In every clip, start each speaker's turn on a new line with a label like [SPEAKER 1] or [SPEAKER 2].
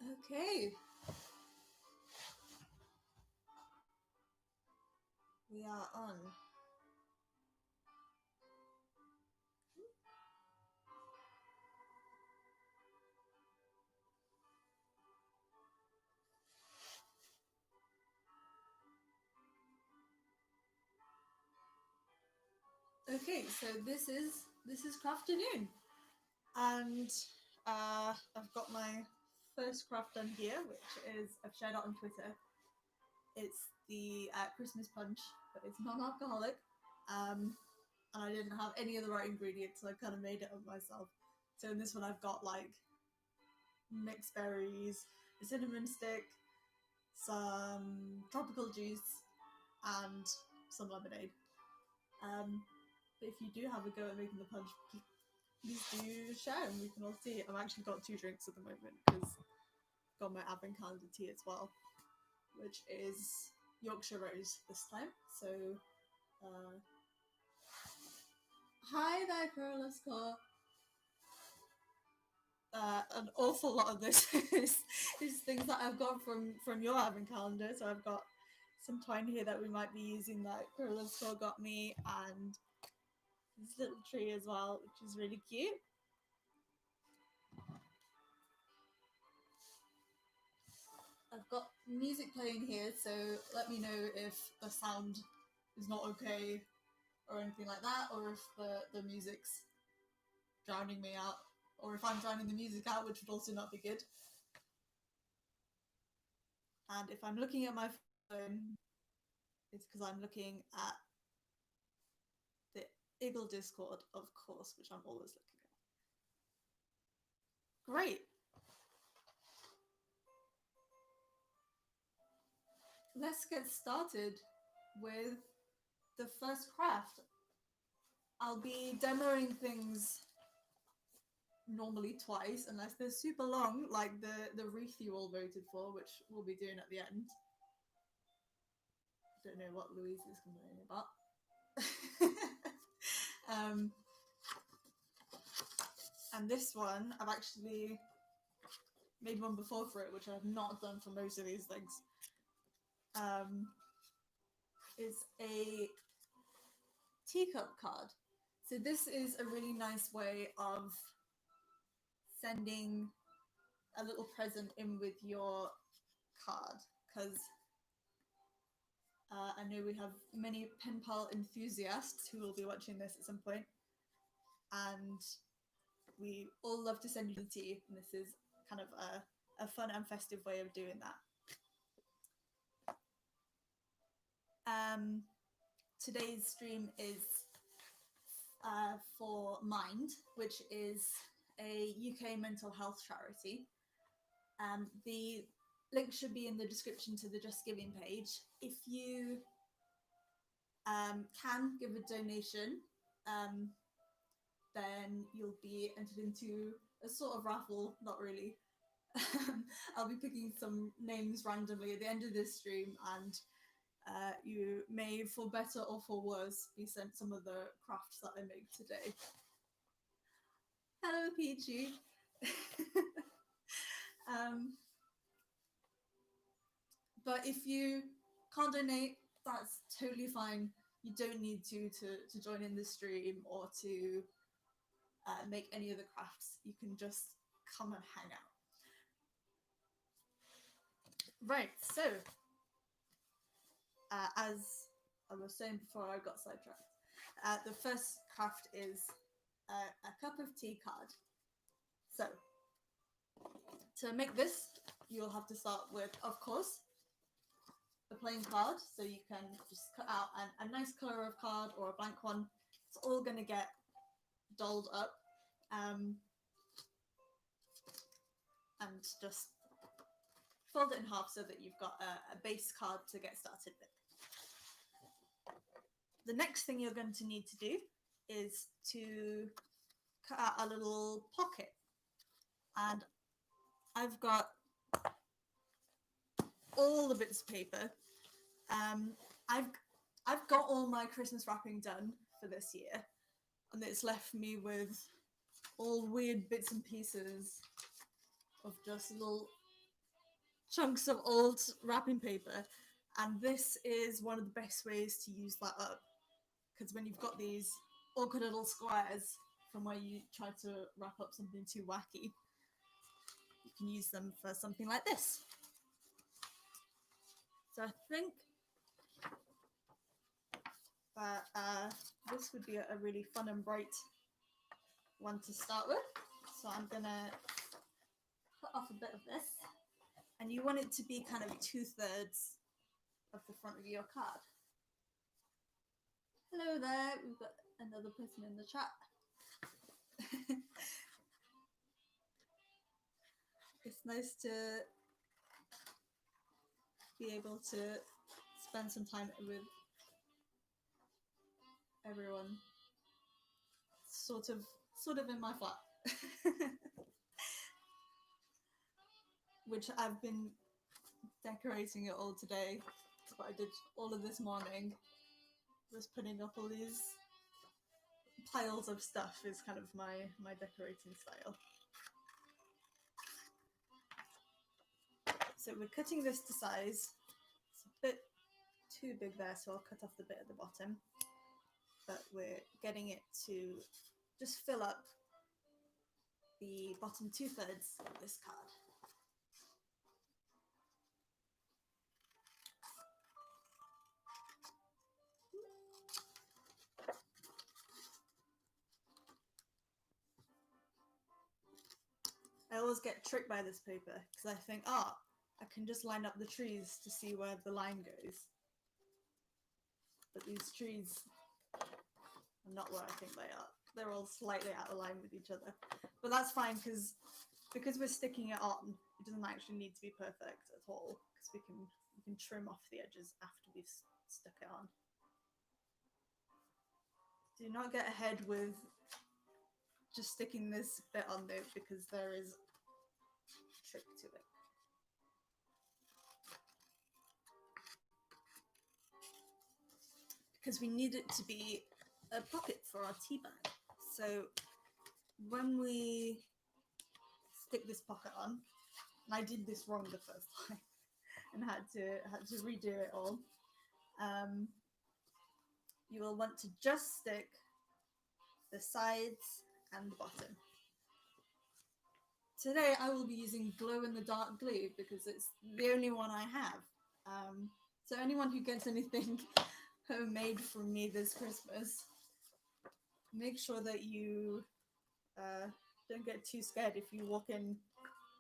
[SPEAKER 1] Okay, we are on. Okay, so this is Crafternoon, and I've got my first craft done here, which is I've shared it on Twitter. It's the Christmas punch, but it's non-alcoholic, and I didn't have any of the right ingredients, so I kind of made it up myself. So in this one, I've got like mixed berries, a cinnamon stick, some tropical juice, and some lemonade. But if you do have a go at making the punch, please do share and we can all see. I've actually got two drinks at the moment because I've got my advent calendar tea as well, which is Yorkshire Rose this time. So, uh, hi there, Carlos Core. An awful lot of this is things that I've got from your advent calendar. So I've got some twine here that we might be using that Carlos Core got me, and this little tree as well, which is really cute. I've got music playing here, so let me know if the sound is not okay or anything like that, or if the music's drowning me out, or if I'm drowning the music out, which would also not be good. And if I'm looking at my phone, it's because I'm looking at the Eagle Discord, of course, which I'm always looking at. Great. Let's get started with the first craft. I'll be demoing things normally twice, unless they're super long, like the wreath you all voted for, which we'll be doing at the end. Don't know what Louise is complaining about. um, and this one, I've actually made one before for it, which I've not done for most of these things. Is a teacup card. So this is a really nice way of sending a little present in with your card, because I know we have many pen pal enthusiasts who will be watching this at some point, and we all love to send you the tea, and this is kind of a fun and festive way of doing that. Today's stream is for Mind, which is a UK mental health charity. The link should be in the description to the Just Giving page. If you can give a donation, then you'll be entered into a sort of raffle, not really. I'll be picking some names randomly at the end of this stream, and you may, for better or for worse, be sent some of the crafts that I make today. Hello, Peachy. But if you can't donate, that's totally fine. You don't need to join in the stream or to make any of the crafts. You can just come and hang out. Right, so as I was saying before I got sidetracked, the first craft is a cup of tea card. So to make this, you'll have to start with, of course, a plain card. So you can just cut out a nice colour of card or a blank one. It's all going to get dolled up. And just fold it in half so that you've got a base card to get started with. The next thing you're going to need to do is to cut out a little pocket. And I've got all the bits of paper. I've got all my Christmas wrapping done for this year, and it's left me with all weird bits and pieces of just little chunks of old wrapping paper, and this is one of the best ways to use that up, because when you've got these awkward little squares from where you try to wrap up something too wacky, you can use them for something like this. So I think that this would be a really fun and bright one to start with. So I'm gonna cut off a bit of this, and you want it to be kind of 2/3 of the front of your card. Hello there, we've got another person in the chat. It's nice to be able to spend some time with everyone sort of in my flat. Which I've been decorating it all today. That's what I did all of this morning. Was putting up all these piles of stuff is kind of my decorating style. So we're cutting this to size. It's a bit too big there, so I'll cut off the bit at the bottom. But we're getting it to just fill up the bottom 2/3 of this card. I always get tricked by this paper because I think, I can just line up the trees to see where the line goes. But these trees are not where I think they are. They're all slightly out of line with each other. But that's fine because we're sticking it on, it doesn't actually need to be perfect at all, because we can trim off the edges after we've stuck it on. Do not get ahead with just sticking this bit on though, because there is a trick to it. Because we need it to be a pocket for our tea bag. So when we stick this pocket on, and I did this wrong the first time and had to redo it all, you will want to just stick the sides and the bottom. Today I will be using glow-in-the-dark glue because it's the only one I have. So anyone who gets anything homemade from me this Christmas, make sure that you don't get too scared if you walk in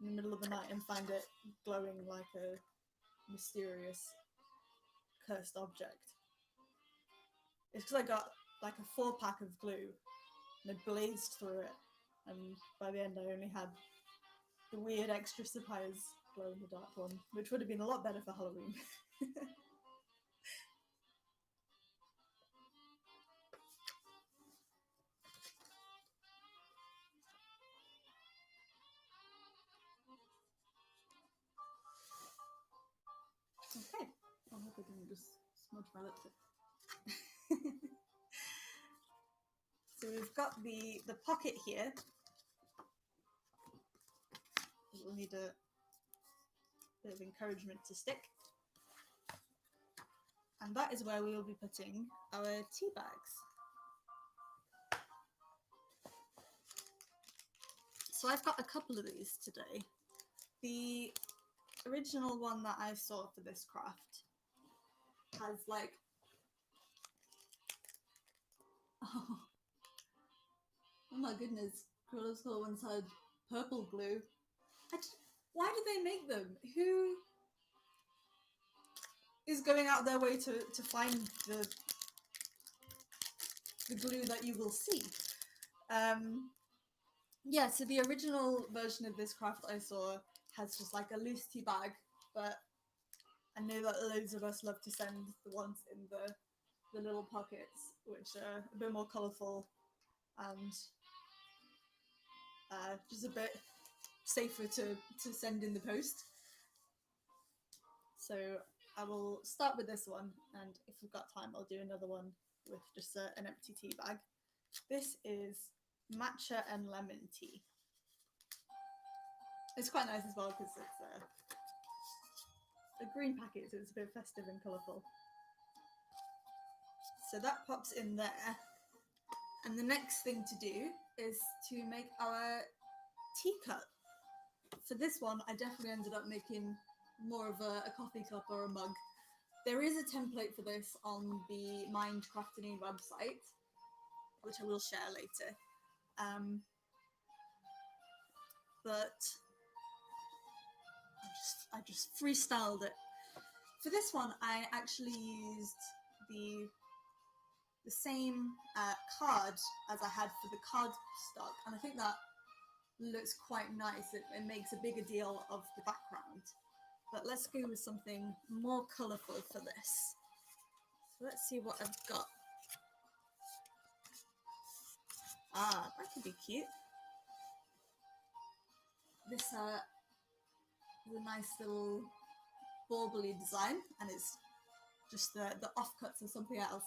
[SPEAKER 1] the middle of the night and find it glowing like a mysterious cursed object. It's because I got like a 4-pack of glue and it blazed through it, and by the end I only had the weird extra surprise glow-in-the-dark one, which would have been a lot better for Halloween. Okay, I hope I didn't just smudge my lipstick. So we've got the pocket here. We'll need a bit of encouragement to stick. And that is where we will be putting our tea bags. So I've got a couple of these today. The original one that I saw for this craft has like, oh my goodness, Cruel's Claw once had purple glue. Why did they make them? Who is going out their way to find the glue that you will see? Yeah, so the original version of this craft I saw has just like a loose tea bag, but I know that loads of us love to send the ones in the little pockets, which are a bit more colourful and just a bit safer to send in the post. So I will start with this one, and if we've got time I'll do another one with just an empty tea bag. This is matcha and lemon tea. It's quite nice as well because a green packet, so it's a bit festive and colourful. So that pops in there. And the next thing to do is to make our teacup. For this one, I definitely ended up making more of a coffee cup or a mug. There is a template for this on the Mind Crafternoon website, which I will share later. But I just freestyled it. For this one, I actually used the same card as I had for the cardstock, and I think that looks quite nice. It makes a bigger deal of the background. But let's go with something more colourful for this. So let's see what I've got. Ah, that could be cute. This is a nice little bauble-y design, and it's just the offcuts of something else.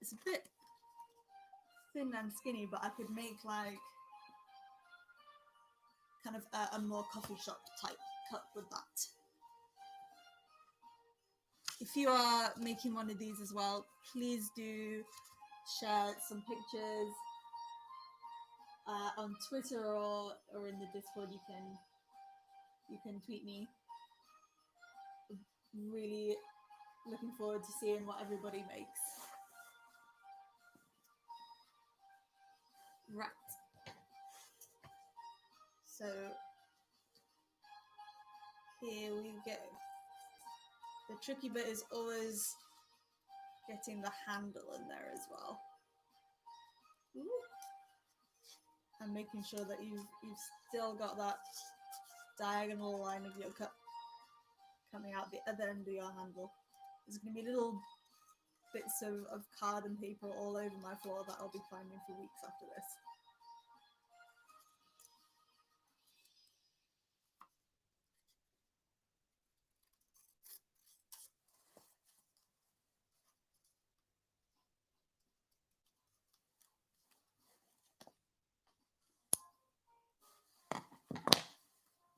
[SPEAKER 1] It's a bit thin and skinny, but I could make like kind of a more coffee shop type cup with that. If you are making one of these as well, please do share some pictures on Twitter or in the Discord. You can tweet me. Really looking forward to seeing what everybody makes. Right. So here we go. The tricky bit is always getting the handle in there as well. Ooh. And making sure that you've still got that diagonal line of your cup coming out the other end of your handle. There's going to be little bits of card and paper all over my floor that I'll be finding for weeks after this.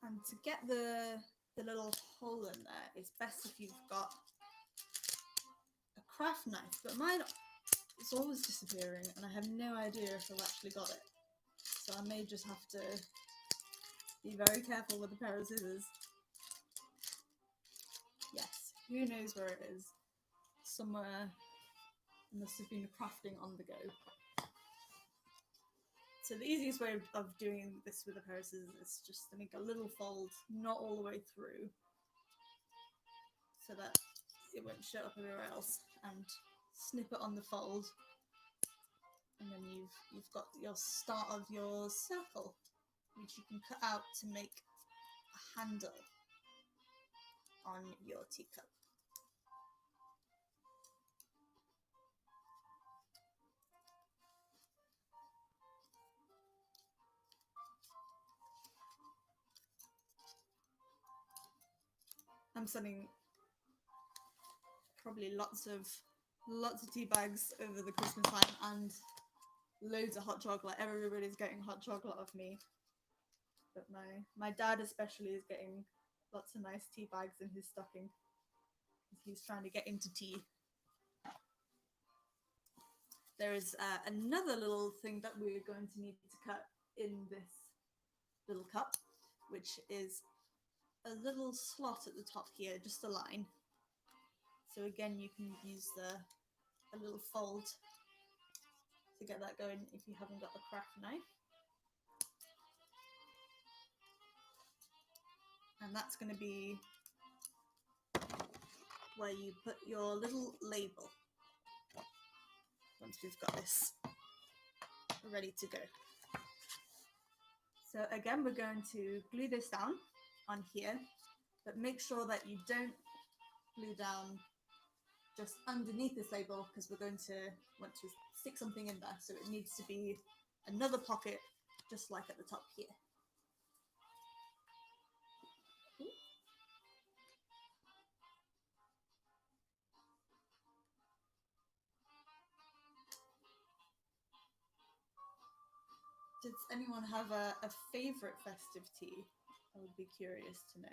[SPEAKER 1] And to get the little hole in there, it's best if you've got a craft knife, but mine is always disappearing and I have no idea if I've actually got it. So I may just have to be very careful with a pair of scissors. Yes, who knows where it is? Somewhere I must have been crafting on the go. So the easiest way of doing this with a pair of scissors is just to make a little fold, not all the way through, so that it won't show up everywhere else, and snip it on the fold, and then you've got your start of your circle, which you can cut out to make a handle on your teacup. I'm sending probably lots of tea bags over the Christmas time and loads of hot chocolate. Everybody's getting hot chocolate off me, but my dad especially is getting lots of nice tea bags in his stocking because he's trying to get into tea. There is another little thing that we're going to need to cut in this little cup, which is a little slot at the top here, just a line. So again, you can use a little fold to get that going if you haven't got a craft knife. And that's going to be where you put your little label once we've got this ready to go. So again, we're going to glue this down on here, but make sure that you don't glue down just underneath this label, because we're going to want to stick something in there, so it needs to be another pocket just like at the top here. Does anyone have a favourite festive tea? I would be curious to know.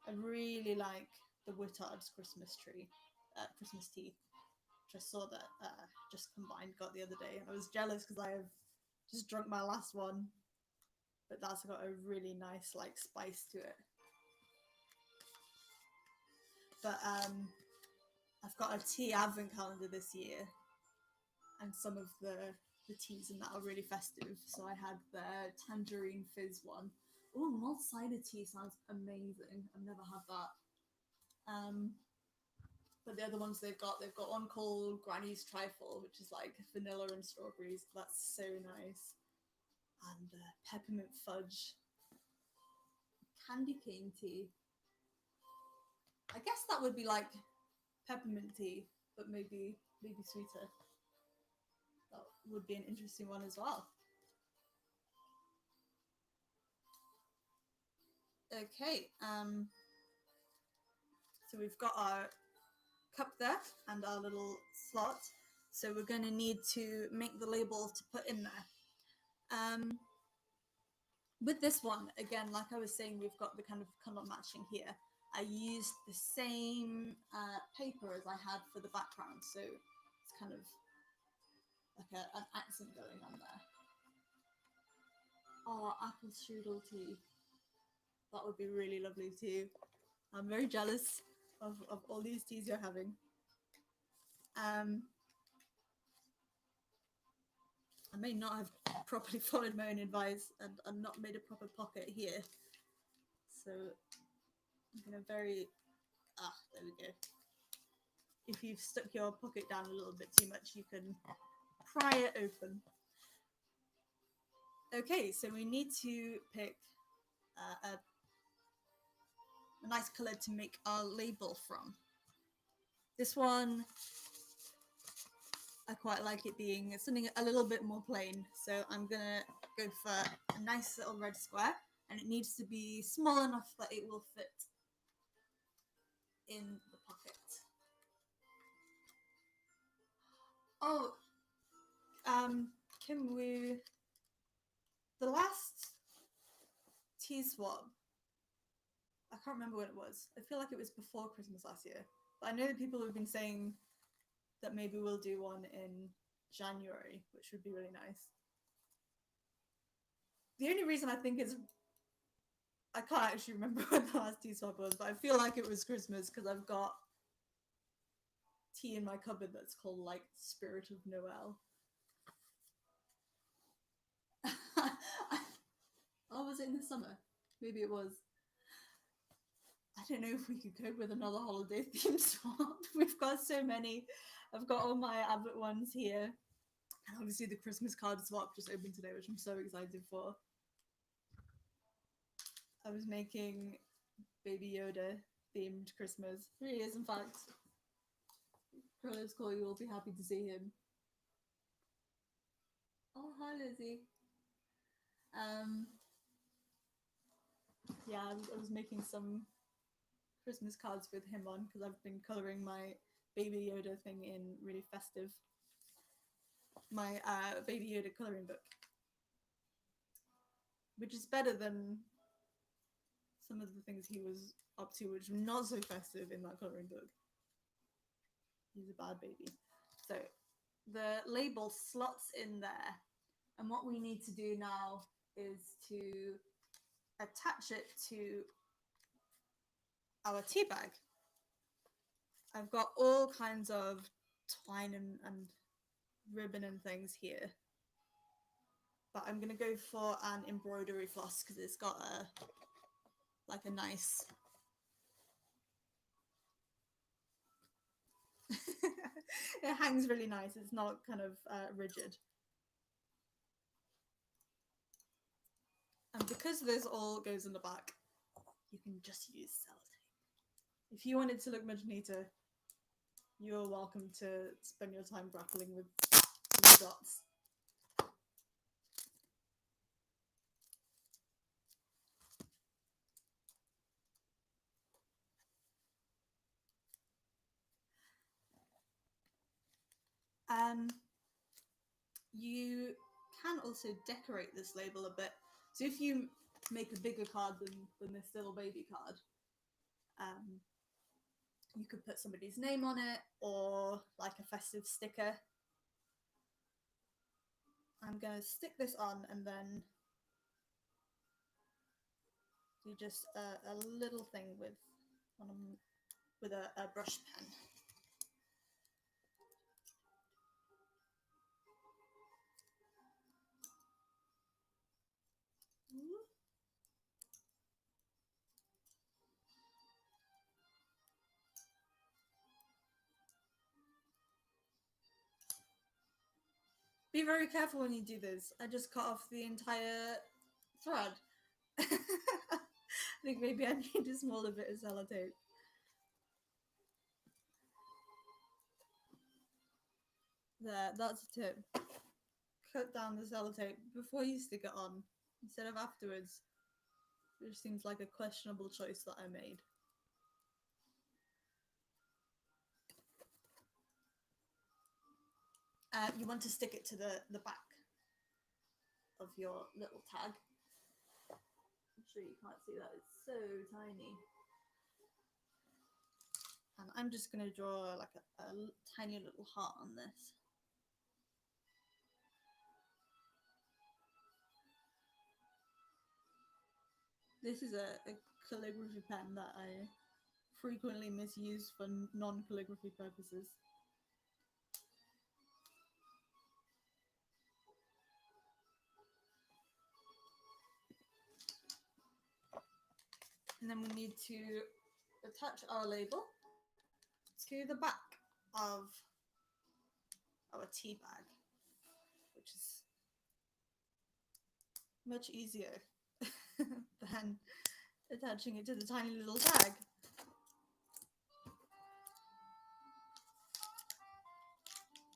[SPEAKER 1] I really like the Wittard's Christmas tree, Christmas tea, which I saw that just combined got the other day, and I was jealous because I have just drunk my last one, but that's got a really nice like spice to it. But I've got a tea advent calendar this year, and some of the teas in that are really festive. So I had the tangerine fizz one. Oh, malt cider tea sounds amazing. I've never had that. But the other ones they've got one called Granny's Trifle, which is like vanilla and strawberries. That's so nice. And peppermint fudge, candy cane tea. I guess that would be like peppermint tea, but maybe sweeter. That would be an interesting one as well. Okay, so we've got our cup there and our little slot. So we're going to need to make the label to put in there. With this one, again, like I was saying, we've got the kind of colour matching here. I used the same paper as I had for the background, so it's kind of like an accent going on there. Oh, apple strudel tea. That would be really lovely too. I'm very jealous of all these teas you're having. I may not have properly followed my own advice and not made a proper pocket here. So I'm going to there we go. If you've stuck your pocket down a little bit too much, you can pry it open. Okay, so we need to pick a nice colour to make our label from. This one, I quite like it being something a little bit more plain, so I'm gonna go for a nice little red square, and it needs to be small enough that it will fit in the pocket. Oh, Kim Woo, the last tea swap, I can't remember when it was. I feel like it was before Christmas last year, but I know that people have been saying that maybe we'll do one in January, which would be really nice. The only reason I think is I can't actually remember when the last tea swap was, but I feel like it was Christmas because I've got tea in my cupboard that's called like Spirit of Noel. Oh, was it in the summer? Maybe it was. I don't know if we could cope with another holiday themed swap. We've got so many. I've got all my Abbott ones here. And obviously the Christmas card swap just opened today, which I'm so excited for. I was making Baby Yoda themed Christmas. Here he is, in fact. Carlos Cole, you will be happy to see him. Oh, hi, Lizzie. Yeah, I was making some Christmas cards with him on because I've been colouring my Baby Yoda thing in really festive. My Baby Yoda colouring book, which is better than some of the things he was up to, which were not so festive in that colouring book. He's a bad baby. So the label slots in there, and what we need to do now is to attach it to our tea bag. I've got all kinds of twine and ribbon and things here, but I'm gonna go for an embroidery floss because it's got a nice it hangs really nice. It's not kind of rigid. And because this all goes in the back, you can just use sellotape. If you want it to look much neater, you're welcome to spend your time grappling with these dots. You can also decorate this label a bit. So if you make a bigger card than this little baby card, You could put somebody's name on it or like a festive sticker. I'm gonna stick this on and then do just a little thing with a brush pen. Be very careful when you do this. I just cut off the entire thread. I think maybe I need a smaller bit of sellotape. There, that's a tip. Cut down the sellotape before you stick it on, instead of afterwards. Which seems like a questionable choice that I made. You want to stick it to the back of your little tag. I'm sure you can't see that, it's so tiny. And I'm just going to draw like a tiny little heart on this. This is a calligraphy pen that I frequently misuse for non-calligraphy purposes. And then we need to attach our label to the back of our tea bag, which is much easier than attaching it to the tiny little tag.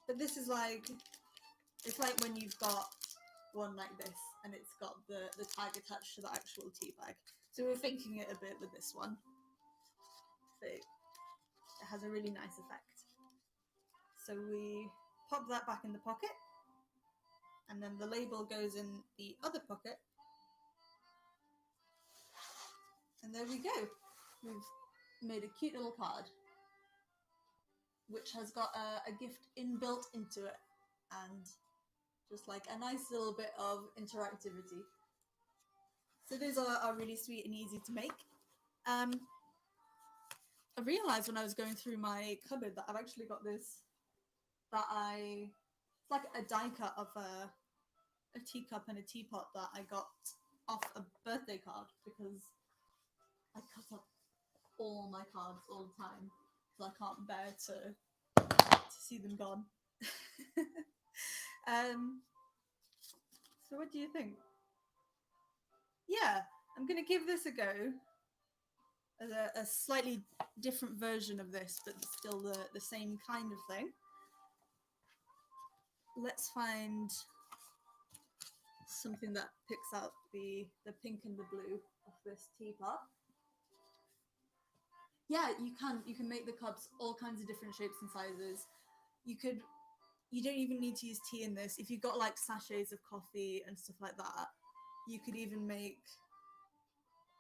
[SPEAKER 1] But this is like, it's like when you've got one like this and it's got the tag attached to the actual tea bag. So we're thinking it a bit with this one. So it has a really nice effect. So we pop that back in the pocket, and then the label goes in the other pocket. And there we go. We've made a cute little card, which has got a gift inbuilt into it, and just like a nice little bit of interactivity. So those are really sweet and easy to make. I realised when I was going through my cupboard that I've actually got this, it's like a die cut of a teacup and a teapot that I got off a birthday card, because I cut up all my cards all the time, so I can't bear to see them gone. So what do you think? Yeah, I'm gonna give this a go as a slightly different version of this, but still the same kind of thing. Let's find something that picks out the pink and the blue of this teapot. Yeah, you can make the cups all kinds of different shapes and sizes. You don't even need to use tea in this. If you've got like sachets of coffee and stuff like that, you could even make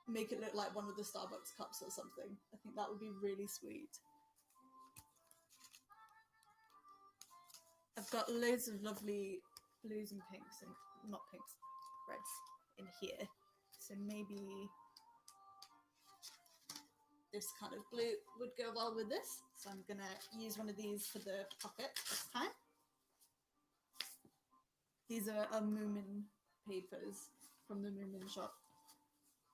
[SPEAKER 1] it look like one of the Starbucks cups or something. I think that would be really sweet. I've got loads of lovely blues and pinks, and not pinks, reds in here. So maybe this kind of blue would go well with this. So I'm gonna use one of these for the pocket this time. These are Moomin papers from the Moomin shop,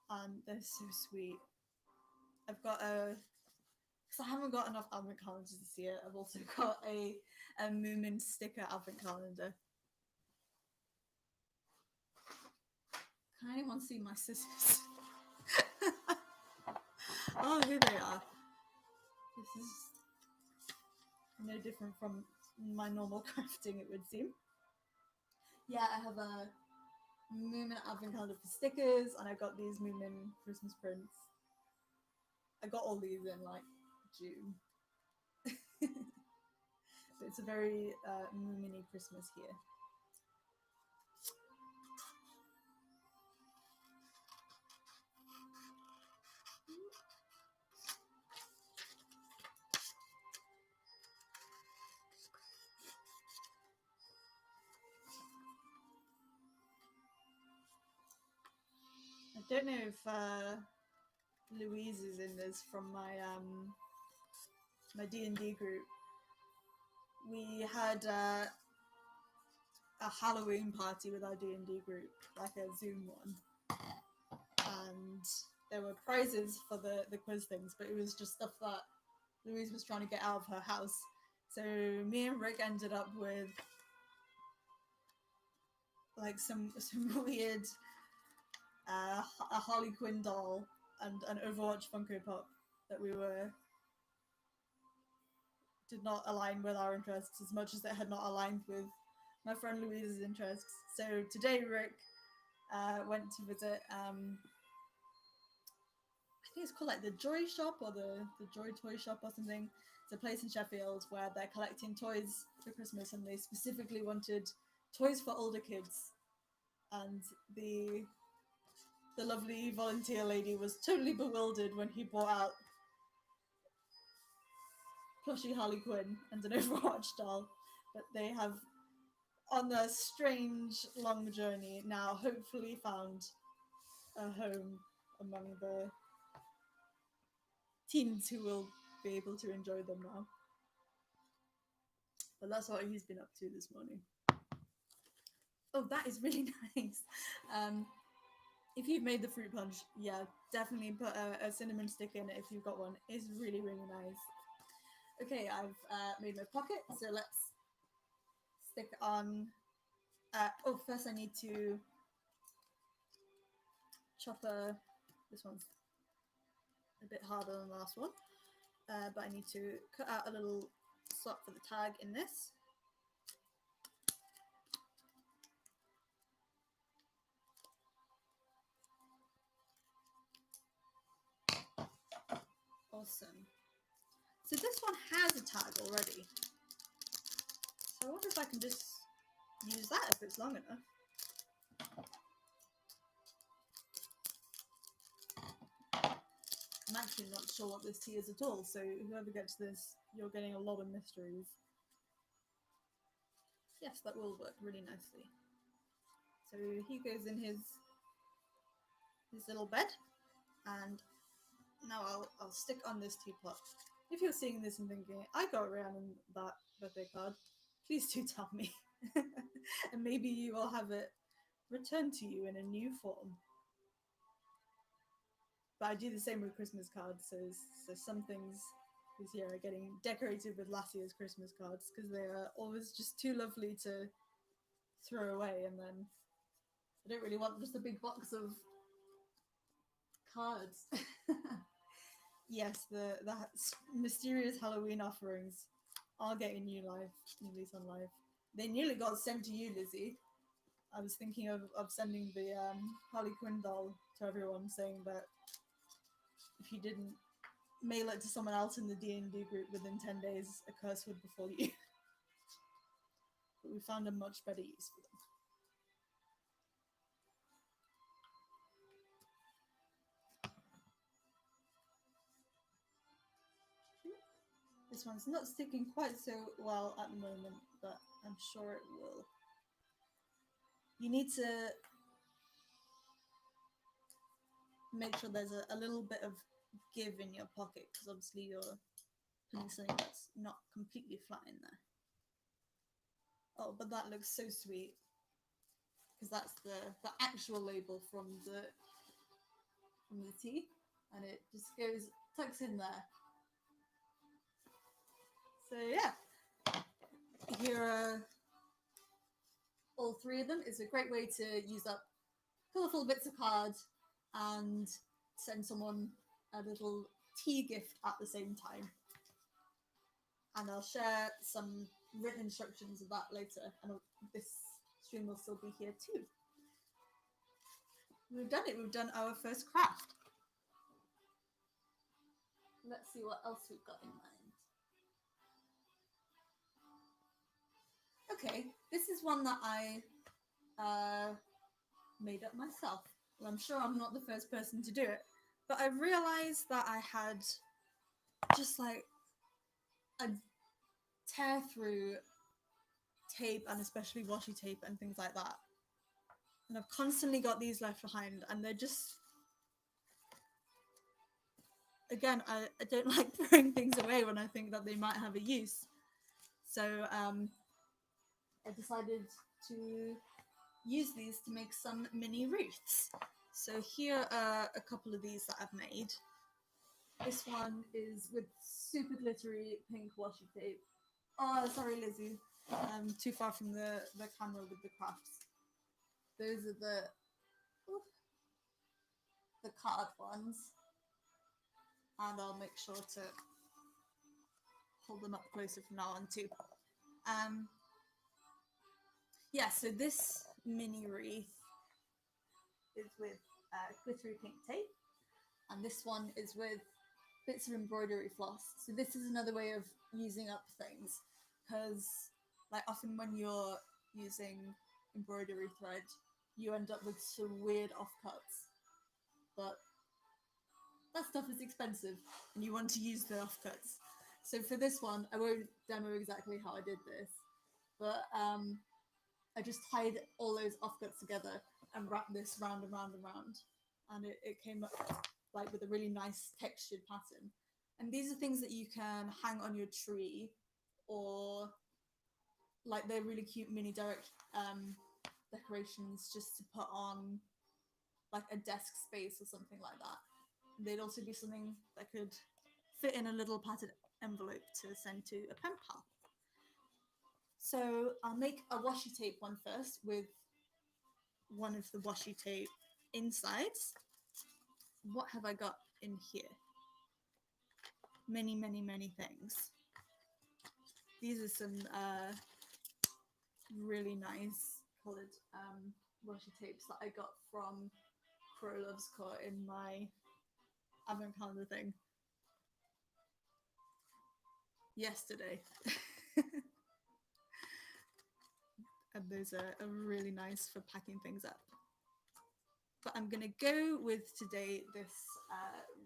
[SPEAKER 1] and they're so sweet. I've got because I haven't got enough advent calendars this year, I've also got a Moomin sticker advent calendar. Can anyone see my scissors? Oh, here they are. This is no different from my normal crafting, it would seem. Yeah, I have a Moomin advent calendar for stickers, and I got these Moomin Christmas prints. I got all these in like June. So it's a very Moomin-y Christmas here. don't know if Louise is in this from my my D&D group. We had a Halloween party with our D&D group, like a Zoom one, and there were prizes for the quiz things, but it was just stuff that Louise was trying to get out of her house. So me and Rick ended up with like some weird a Harley Quinn doll and an Overwatch Funko Pop that did not align with our interests as much as it had not aligned with my friend Louise's interests. So today Rick went to visit I think it's called like the Joy Shop or the Joy Toy Shop or something. It's a place in Sheffield where they're collecting toys for Christmas, and they specifically wanted toys for older kids. And the lovely volunteer lady was totally bewildered when he brought out plushy Harley Quinn and an Overwatch doll. But they have, on their strange long journey, now hopefully found a home among the teens who will be able to enjoy them now. But that's what he's been up to this morning. Oh, that is really nice. If you've made the fruit punch, yeah, definitely put a cinnamon stick in it if you've got one. It's really, really nice. Okay, I've made my pocket, so let's stick on... oh, first I need to chop this one's a bit harder than the last one, but I need to cut out a little slot for the tag in this. Awesome. So this one has a tag already. So I wonder if I can just use that if it's long enough. I'm actually not sure what this tea is at all, so whoever gets this, you're getting a lot of mysteries. Yes, that will work really nicely. So he goes in his little bed, and now I'll stick on this teapot. If you're seeing this and thinking, I got Rhiannon that birthday card, please do tell me. And maybe you will have it returned to you in a new form. But I do the same with Christmas cards, so some things this year are getting decorated with last year's Christmas cards because they are always just too lovely to throw away, and then I don't really want just a big box of cards. Yes, the mysterious Halloween offerings are getting new lease on life. They nearly got sent to you, Lizzie. I was thinking of sending the Harley Quinn doll to everyone, saying that if you didn't mail it to someone else in the D&D group within 10 days, a curse would befall you. But we found a much better use for them. This one's not sticking quite so well at the moment, but I'm sure it will. You need to make sure there's a little bit of give in your pocket, because obviously you're putting something that's not completely flat in there. Oh, but that looks so sweet, because that's the actual label from the tea, and it just tucks in there. So yeah, here are all three of them. It's a great way to use up colourful bits of cards and send someone a little tea gift at the same time. And I'll share some written instructions of that later, and this stream will still be here too. We've done it. We've done our first craft. Let's see what else we've got in mind. Okay, this is one that I made up myself. Well, I'm sure I'm not the first person to do it, but I realized that I had just like a tear through tape, and especially washi tape and things like that. And I've constantly got these left behind, and they're just again, I don't like throwing things away when I think that they might have a use. So I decided to use these to make some mini wreaths. So here are a couple of these that I've made. This one is with super glittery pink washi tape. Oh, sorry, Lizzie. I'm too far from the camera with the crafts. Those are the card ones. And I'll make sure to hold them up closer from now on too. Yeah, so this mini wreath is with glittery pink tape, and this one is with bits of embroidery floss. So this is another way of using up things, because like often when you're using embroidery thread, you end up with some weird offcuts, but that stuff is expensive and you want to use the offcuts. So for this one, I won't demo exactly how I did this, but I just tied all those offcuts together and wrapped this round and round and round, and it came up like with a really nice textured pattern. And these are things that you can hang on your tree, or like they're really cute mini decorations just to put on like a desk space or something like that. And they'd also be something that could fit in a little padded envelope to send to a pen pal. So I'll make a washi tape one first with one of the washi tape insides. What have I got in here? Many, many, many things. These are some really nice coloured washi tapes that I got from Crow Loves Core in my advent calendar thing yesterday. And those are really nice for packing things up. But I'm gonna go with today this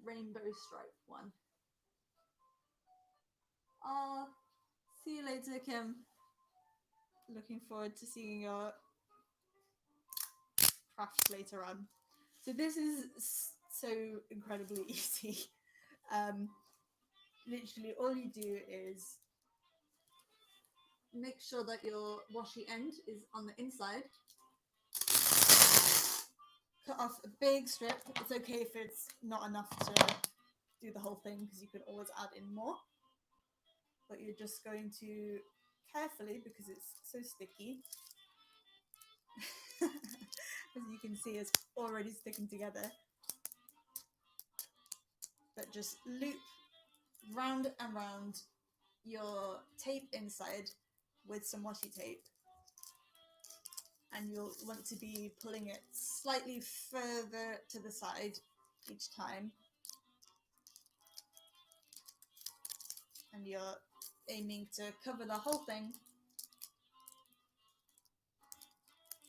[SPEAKER 1] rainbow stripe one. See you later, Kim. Looking forward to seeing your craft later on. So this is so incredibly easy. Literally all you do is make sure that your washi end is on the inside. Cut off a big strip. It's okay if it's not enough to do the whole thing, because you can always add in more. But you're just going to carefully, because it's so sticky, as you can see, it's already sticking together, but just loop round and round your tape inside with some washi tape, and you'll want to be pulling it slightly further to the side each time, and you're aiming to cover the whole thing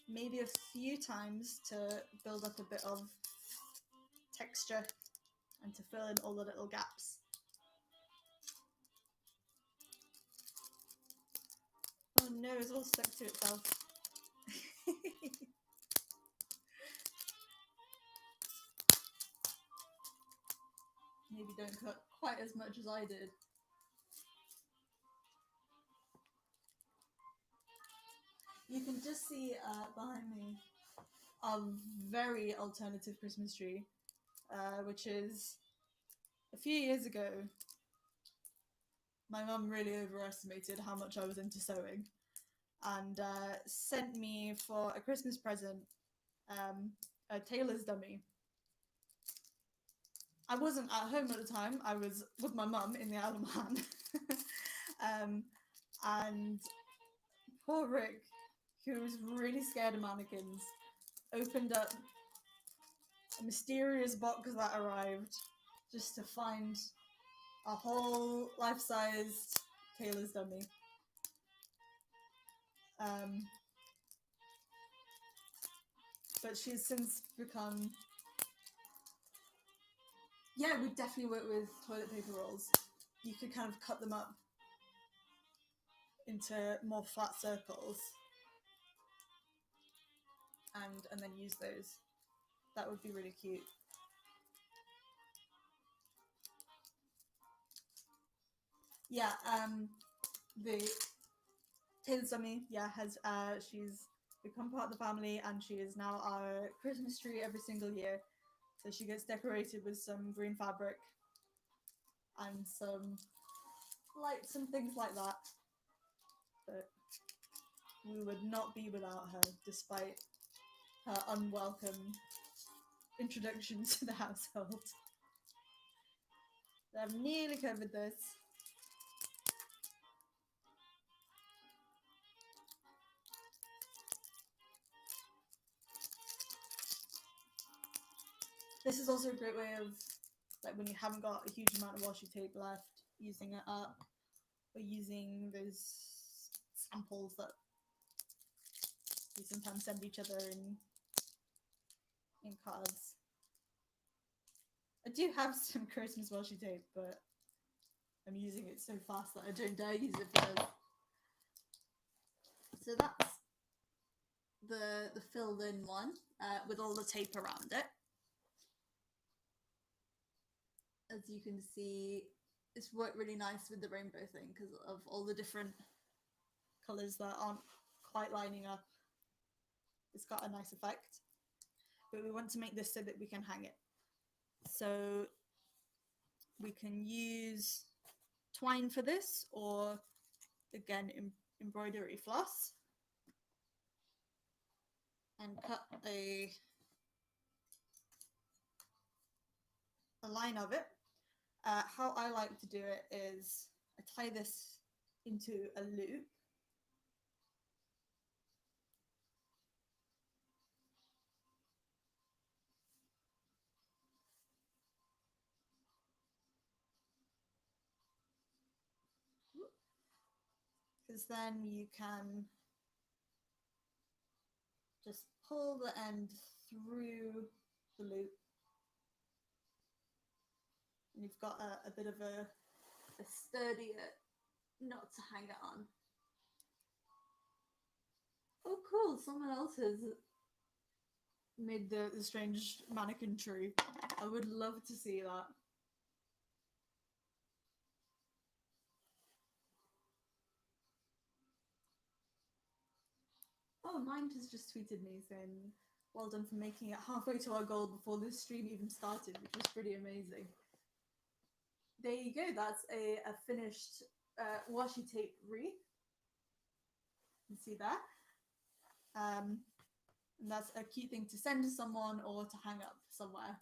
[SPEAKER 1] maybe a few times to build up a bit of texture and to fill in all the little gaps. Oh no, it's all stuck to itself. Maybe don't cut quite as much as I did. You can just see behind me a very alternative Christmas tree, which is a few years ago. My mum really overestimated how much I was into sewing, and sent me for a Christmas present a tailor's dummy. I wasn't at home at the time, I was with my mum in the Isle of Man. And poor Rick, who was really scared of mannequins, opened up a mysterious box that arrived just to find a whole life-sized tailor's dummy. But she's since become... Yeah, we definitely work with toilet paper rolls. You could kind of cut them up into more flat circles and then use those. That would be really cute. yeah, the Taylor Dummy, yeah, has she's become part of the family, and she is now our Christmas tree every single year. So she gets decorated with some green fabric and some lights and things like that. But we would not be without her, despite her unwelcome introduction to the household. I've nearly covered this. This is also a great way of, like, when you haven't got a huge amount of washi tape left, using it up, or using those samples that we sometimes send each other in cards. I do have some Christmas washi tape, but I'm using it so fast that I don't dare use it first. So that's the filled in one with all the tape around it. As you can see, it's worked really nice with the rainbow thing because of all the different colours that aren't quite lining up. It's got a nice effect, but we want to make this so that we can hang it. So we can use twine for this, or again embroidery floss, and cut a line of it. How I like to do it is I tie this into a loop. Because then you can just pull the end through the loop, and you've got a bit of a sturdier knot to hang it on. Oh cool, someone else has made the strange mannequin tree. I would love to see that. Oh, Mind has just tweeted me saying, well done for making it halfway to our goal before this stream even started, which was pretty amazing. There you go, that's a finished washi tape wreath. You can see that. And that's a cute thing to send to someone or to hang up somewhere.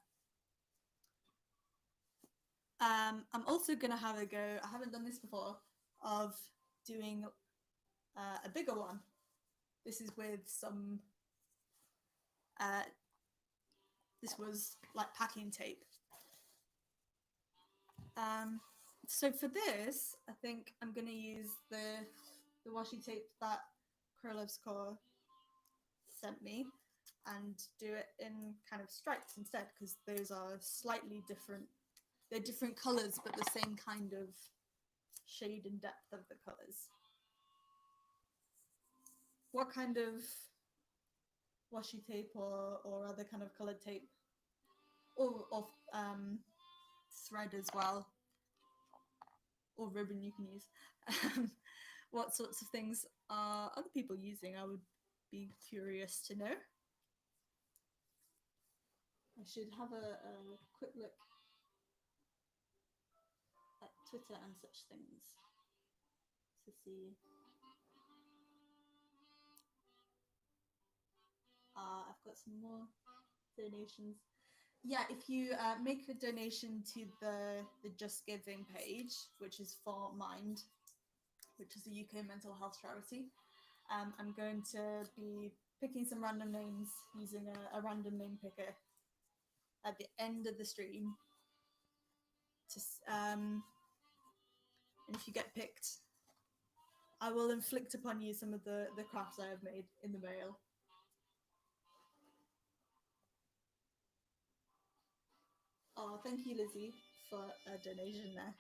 [SPEAKER 1] I'm also going to have a go, I haven't done this before, of doing a bigger one. This is with some, this was like packing tape. So for this, I think I'm going to use the washi tape that Krylev's Core sent me and do it in kind of stripes instead, because those are slightly different. They're different colours, but the same kind of shade and depth of the colours. What kind of washi tape or other kind of coloured tape, or thread as well, or ribbon you can use? What sorts of things are other people using? I would be curious to know. I should have a quick look at Twitter and such things to see. I've got some more donations. Yeah, if you make a donation to the Just Giving page, which is for Mind, which is a UK mental health charity, I'm going to be picking some random names using a random name picker at the end of the stream. And if you get picked, I will inflict upon you some of the crafts I have made in the mail. Oh, thank you, Lizzie, for a donation there.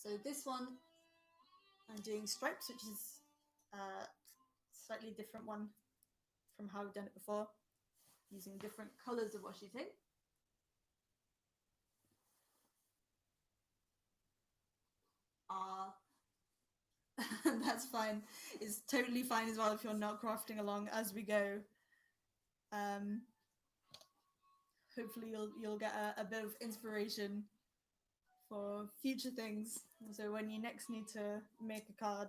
[SPEAKER 1] So this one, I'm doing stripes, which is a slightly different one from how I've done it before, using different colours of washi tape. Ah, that's fine. It's totally fine as well if you're not crafting along as we go. Um, Hopefully you'll get a bit of inspiration for future things. So when you next need to make a card,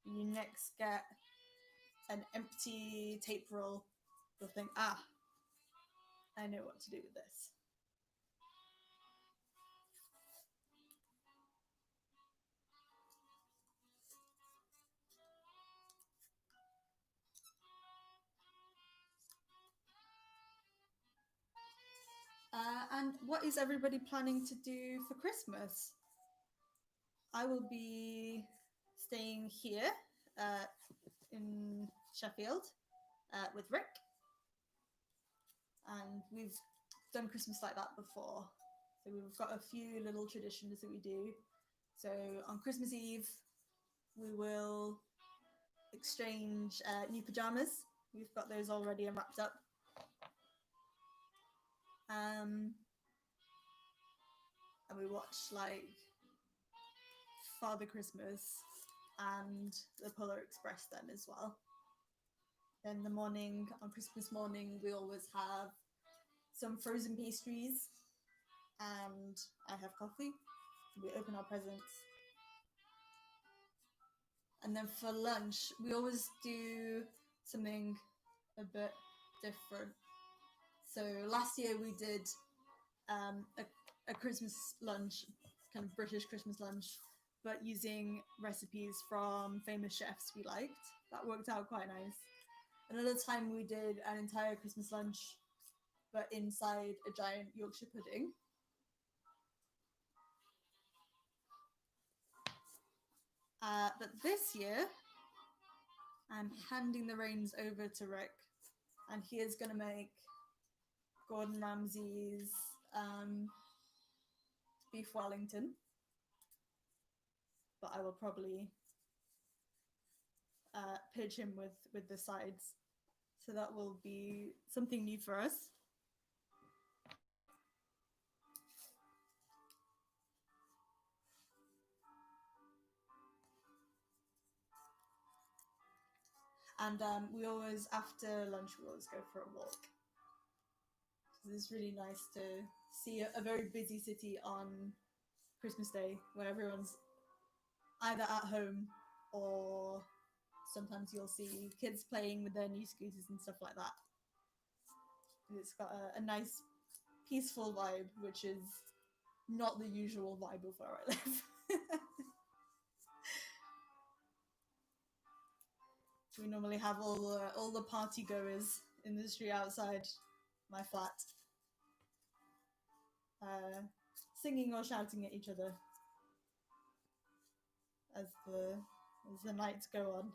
[SPEAKER 1] you next get an empty tape roll, you'll think, ah, I know what to do with this. And what is everybody planning to do for Christmas? I will be staying here uh, in Sheffield with Rick, and we've done Christmas like that before. So we've got a few little traditions that we do. So on Christmas Eve, we will exchange new pajamas. We've got those already and wrapped up. And we watch like Father Christmas and the Polar Express then as well. Then the morning, on Christmas morning, we always have some frozen pastries and I have coffee. We open our presents. And then for lunch, we always do something a bit different. So last year we did a Christmas lunch, kind of British Christmas lunch, but using recipes from famous chefs we liked. That worked out quite nice. Another time we did an entire Christmas lunch, but inside a giant Yorkshire pudding. But this year, I'm handing the reins over to Rick, and he is going to make Gordon Ramsay's beef Wellington. But I will probably pitch him with the sides. So that will be something new for us. And we always, after lunch, we always go for a walk. It's really nice to see a very busy city on Christmas Day when everyone's either at home or sometimes you'll see kids playing with their new scooters and stuff like that. It's got a nice peaceful vibe, which is not the usual vibe of where I live. We normally have all the party goers in the street outside my flat, singing or shouting at each other as the nights go on.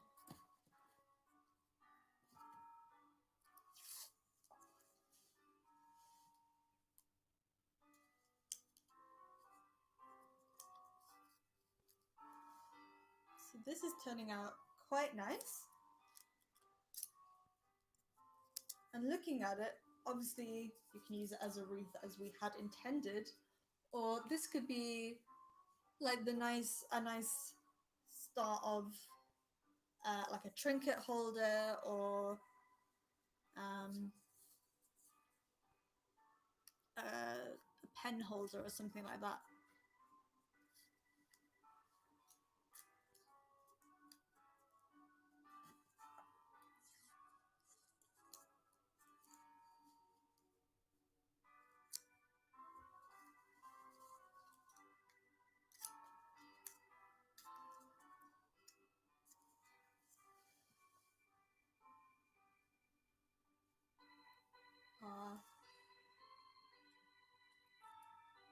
[SPEAKER 1] So this is turning out quite nice. And looking at it, obviously you can use it as a wreath as we had intended, or this could be like a nice start of like a trinket holder or a pen holder or something like that.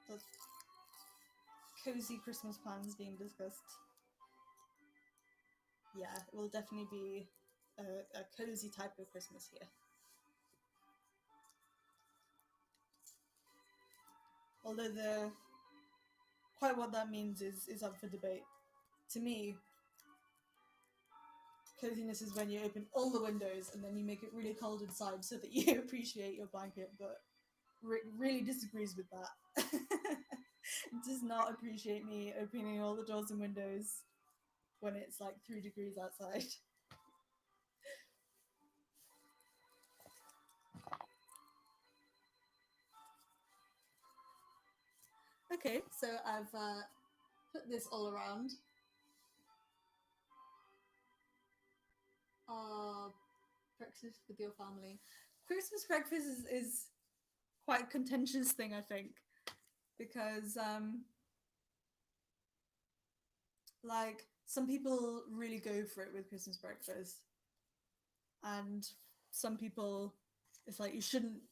[SPEAKER 1] The cozy Christmas plans being discussed. Yeah, it will definitely be a cozy type of Christmas here. Although quite what that means is up for debate. To me, coziness is when you open all the windows and then you make it really cold inside so that you appreciate your blanket, but Rick really disagrees with that. Does not appreciate me opening all the doors and windows when it's like 3 degrees outside. Okay, so I've put this all around. Breakfast with your family. Christmas breakfast is quite a contentious thing, I think, because like some people really go for it with Christmas breakfast, and some people it's like you shouldn't.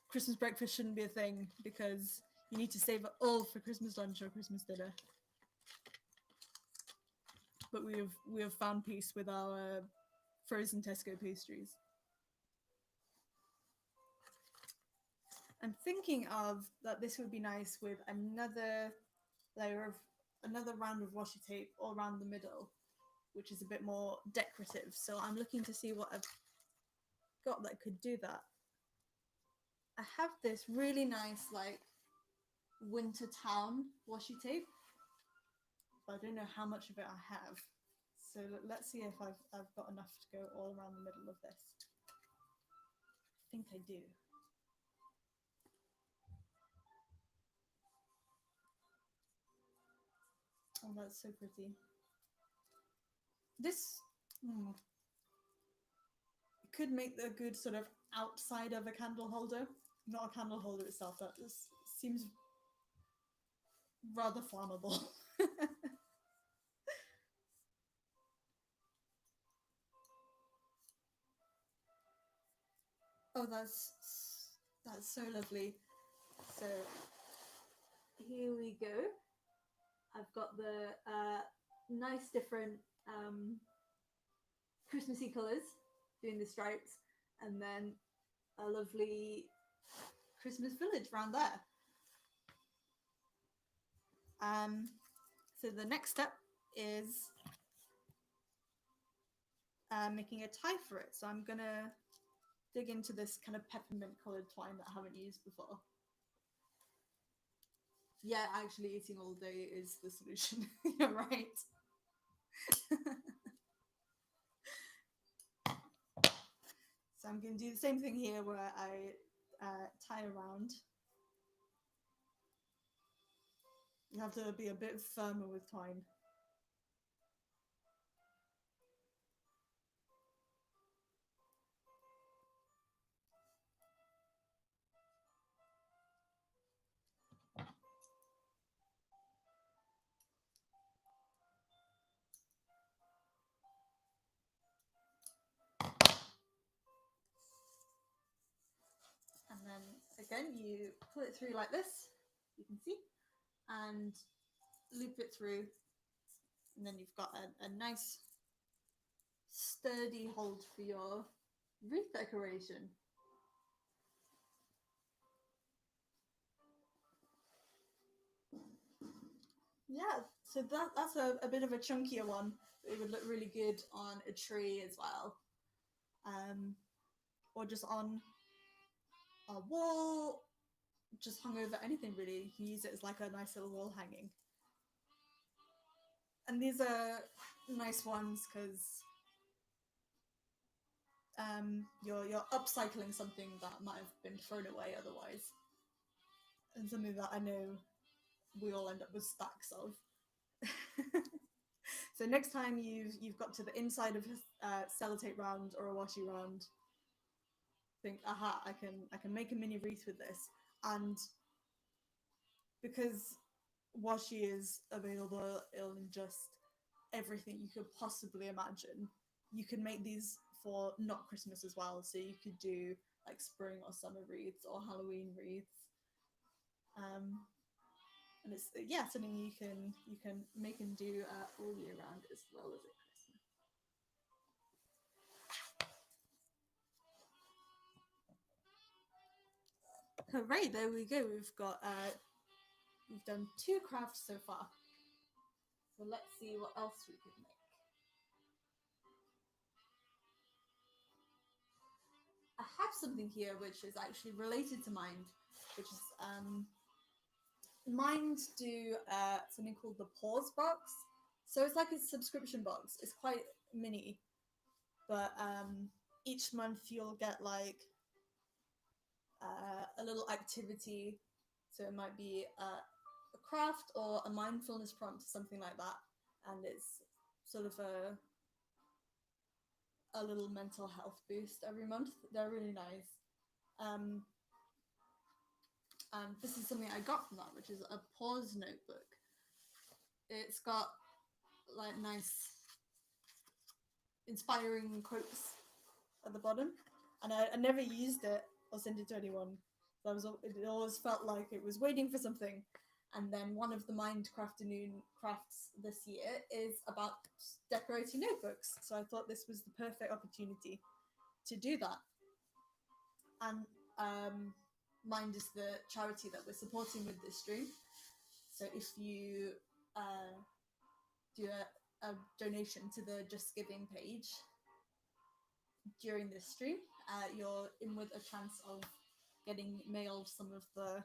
[SPEAKER 1] Christmas breakfast shouldn't be a thing because you need to save it all for Christmas lunch or Christmas dinner. But we have found peace with our frozen Tesco pastries. I'm thinking of that this would be nice with another layer of another round of washi tape all around the middle, which is a bit more decorative. So I'm looking to see what I've got that could do that. I have this really nice like winter town washi tape, but I don't know how much of it I have. So let's see if I've got enough to go all around the middle of this. I think I do. Oh, that's so pretty. This could make a good sort of outside of a candle holder, not a candle holder itself. That just seems rather flammable. Oh, that's so lovely. So here we go. I've got the nice different Christmassy colours doing the stripes, and then a lovely Christmas village around there. So the next step is making a tie for it. So I'm gonna dig into this kind of peppermint coloured twine that I haven't used before. Yeah, actually eating all day is the solution. You're right. So I'm going to do the same thing here where I tie around. You have to be a bit firmer with twine. And then again, you pull it through like this, you can see, and loop it through. And then you've got a nice sturdy hold for your wreath decoration. Yeah, so that's a bit of a chunkier one. It would look really good on a tree as well, or just on a wall, just hung over anything really. You can use it as like a nice little wall hanging. And these are nice ones because you're upcycling something that might have been thrown away otherwise, and something that I know we all end up with stacks of. So next time you've got to the inside of a sellotape round or a washi round, think, aha, I can make a mini wreath with this. And because washi is available in just everything you could possibly imagine, you can make these for not Christmas as well. So you could do like spring or summer wreaths or Halloween wreaths. And it's something you can make and do all year round as well as at Christmas. Hooray! There we go. We've done 2 crafts so far. So let's see what else we can make. I have something here which is actually related to mine, which is Mind do something called the pause box. So it's like a subscription box. It's quite mini, but each month you'll get like a little activity. So it might be a craft or a mindfulness prompt, something like that, and it's sort of a little mental health boost every month. They're really nice. And this is something I got from that, which is a pause notebook. It's got like nice inspiring quotes at the bottom, and I never used it or sent it to anyone. So it always felt like it was waiting for something. And then one of the Mind Crafternoon crafts this year is about decorating notebooks. So I thought this was the perfect opportunity to do that. And Mind is the charity that we're supporting with this stream. So if you do a donation to the Just Giving page during this stream, you're in with a chance of getting mailed some of the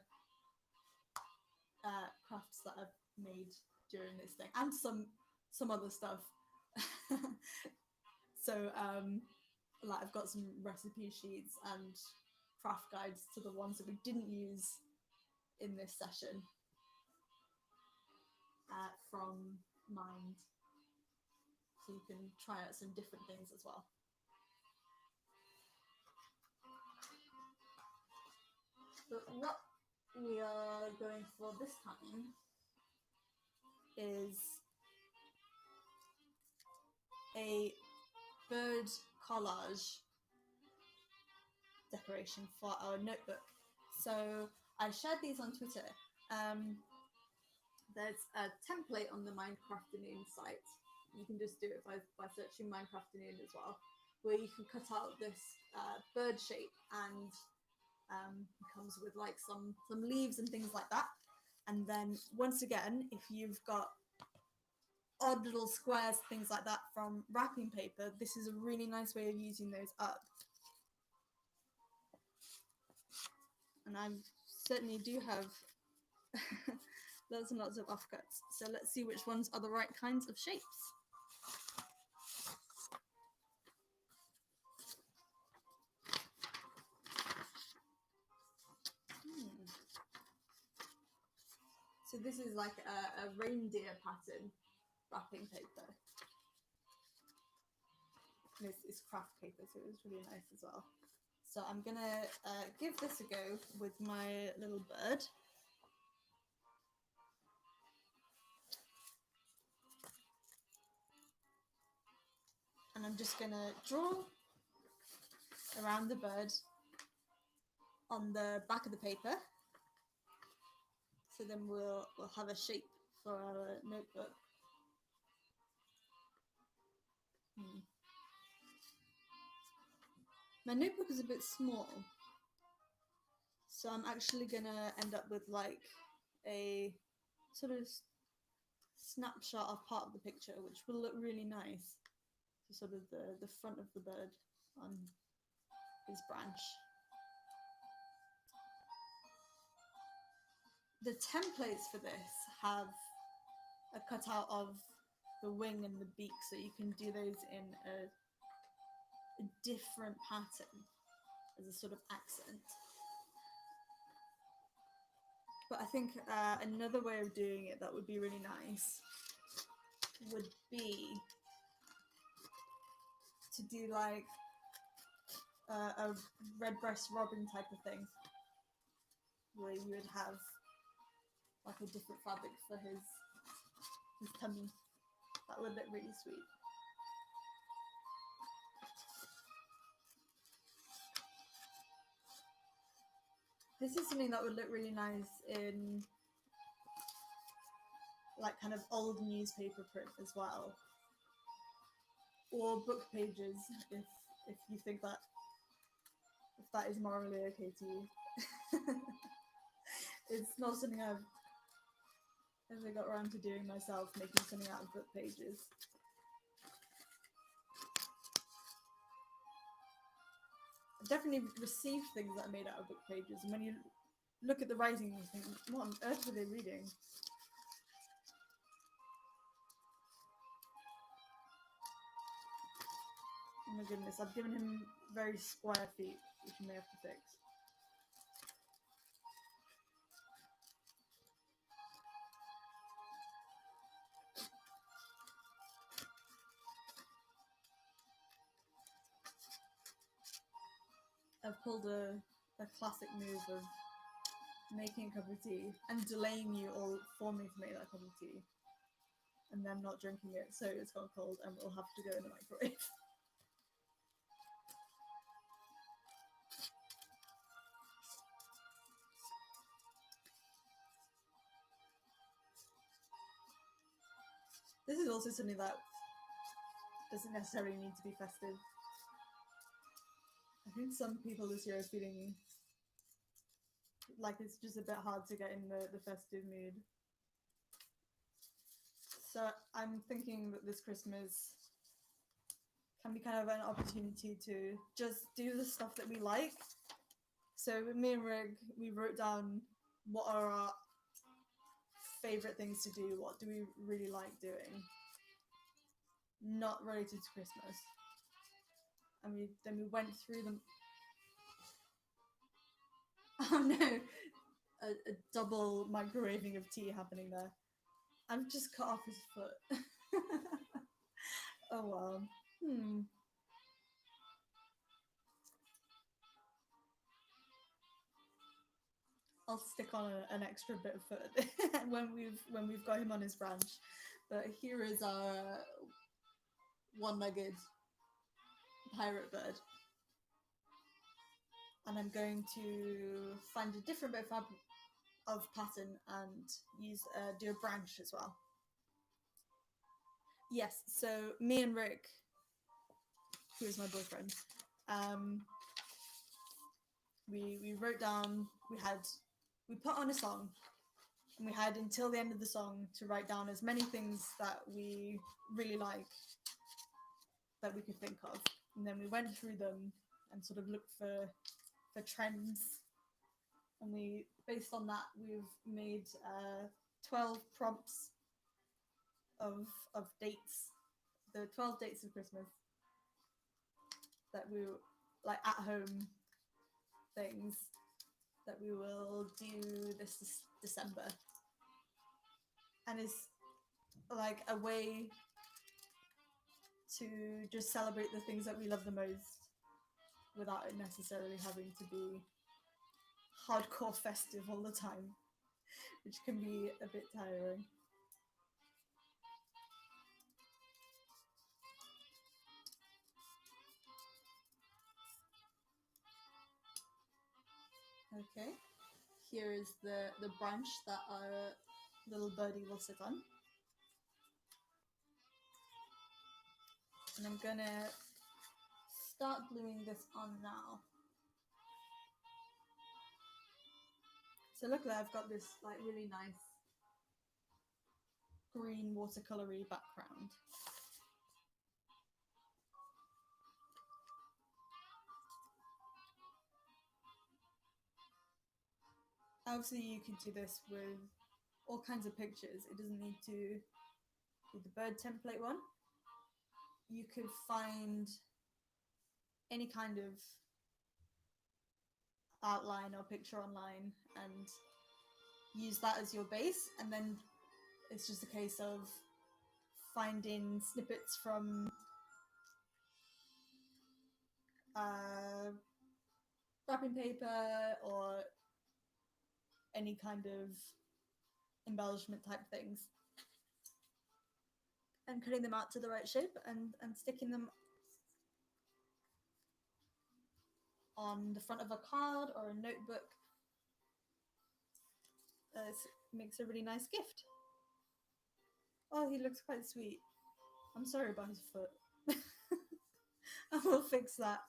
[SPEAKER 1] crafts that I've made during this thing, and some other stuff. So like I've got some recipe sheets and craft guides to the ones that we didn't use in this session from Mind, so you can try out some different things as well. But what we are going for this time is a bird collage decoration for our notebook. So I shared these on Twitter. There's a template on the Minecrafternoon site. You can just do it by searching Minecrafternoon as well, where you can cut out this bird shape, and it comes with like some leaves and things like that. And then once again, if you've got odd little squares, things like that from wrapping paper, this is a really nice way of using those up. And I certainly do have lots and lots of offcuts. So let's see which ones are the right kinds of shapes. So this is like a reindeer pattern wrapping paper. And it's craft paper, so it's really nice as well. So I'm gonna give this a go with my little bird. And I'm just gonna draw around the bird on the back of the paper. So then we'll have a shape for our notebook. My notebook is a bit small, so I'm actually gonna end up with like a sort of snapshot of part of the picture, which will look really nice. So sort of the front of the bird on his branch. The templates for this have a cutout of the wing and the beak, so you can do those in a different pattern as a sort of accent. But I think another way of doing it that would be really nice would be to do like a redbreast robin type of thing, where you would have like a different fabric for his tummy. That would look really sweet. This is something that would look really nice in like kind of old newspaper print as well, or book pages if you think that is morally okay to you. It's not something I've ever got around to doing myself, making something out of book pages. I've definitely received things that are made out of book pages, and when you look at the writing and you think, what on earth are they reading? Oh my goodness, I've given him very square feet, which you may have to fix. I've pulled a classic move of making a cup of tea and delaying you all for me to make that cup of tea, and then not drinking it, so it's gone cold and we'll have to go in the microwave. This is also something that doesn't necessarily need to be festive. I think some people this year are feeling like it's just a bit hard to get in the festive mood. So I'm thinking that this Christmas can be kind of an opportunity to just do the stuff that we like. So with me and Rig, we wrote down what are our favourite things to do, what do we really like doing, not related to Christmas. And then we went through them. Oh no, a double microwaving of tea happening there. I've just cut off his foot. Oh wow. I'll stick on an extra bit of foot when we've got him on his branch. But here is our one-legged pirate bird, and I'm going to find a different bit of pattern and do a branch as well. Yes, so me and Rick, who is my boyfriend, we wrote down, we put on a song, and we had until the end of the song to write down as many things that we really like that we could think of, and then we went through them and sort of looked for trends, and we, based on that, we've made 12 prompts of dates, the 12 dates of Christmas that we like at home things that we will do this December, and it's like a way to just celebrate the things that we love the most without it necessarily having to be hardcore festive all the time, which can be a bit tiring. Okay, here is the branch that our little birdie will sit on. And I'm gonna start gluing this on now. So luckily I've got this like really nice green watercolory background. Obviously you can do this with all kinds of pictures. It doesn't need to be the bird template one. You could find any kind of outline or picture online and use that as your base, and then it's just a case of finding snippets from wrapping paper or any kind of embellishment type things and cutting them out to the right shape and sticking them on the front of a card or a notebook. It makes a really nice gift. Oh, he looks quite sweet. I'm sorry about his foot. I will fix that.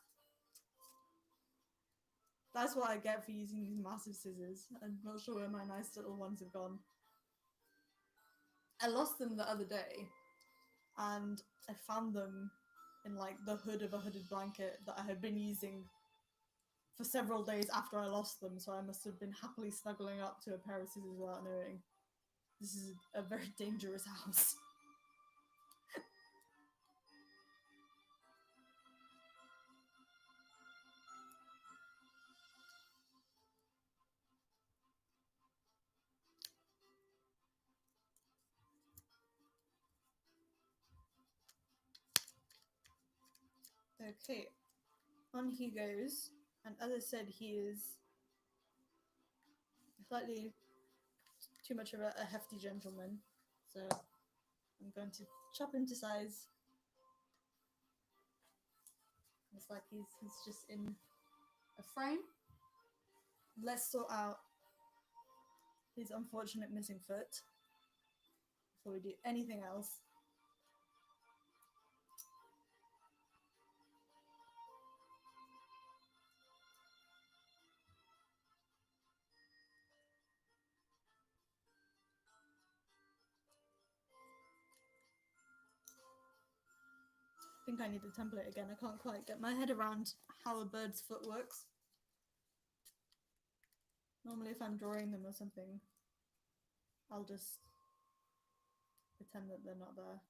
[SPEAKER 1] That's what I get for using these massive scissors. I'm not sure where my nice little ones have gone. I lost them the other day, and I found them in like the hood of a hooded blanket that I had been using for several days after I lost them, so I must have been happily snuggling up to a pair of scissors without knowing. This is a very dangerous house. Okay, on he goes, and as I said, he is slightly too much of a hefty gentleman, so I'm going to chop him to size. It's like he's just in a frame. Let's sort out his unfortunate missing foot before we do anything else. I think I need the template again. I can't quite get my head around how a bird's foot works. Normally if I'm drawing them or something, I'll just pretend that they're not there.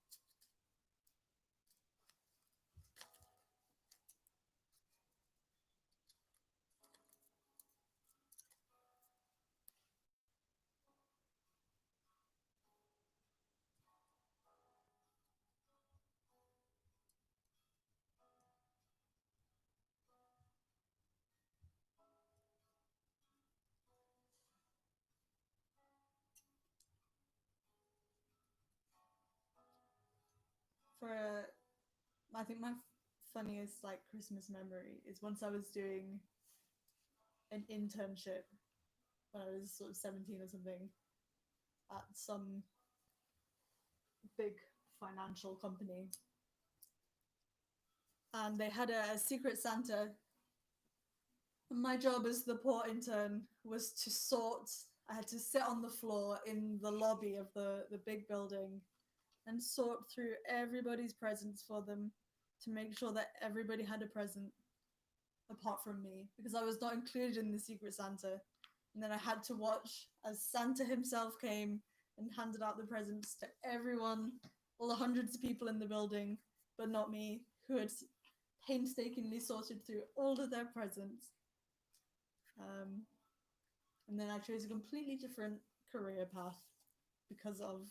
[SPEAKER 1] I think my funniest like Christmas memory is once I was doing an internship when I was sort of 17 or something at some big financial company, and they had a secret Santa. My job as the poor intern was to sort. I had to sit on the floor in the lobby of the big building and sort through everybody's presents for them to make sure that everybody had a present apart from me, because I was not included in the Secret Santa. And then I had to watch as Santa himself came and handed out the presents to everyone, all the hundreds of people in the building, but not me, who had painstakingly sorted through all of their presents. And then I chose a completely different career path because of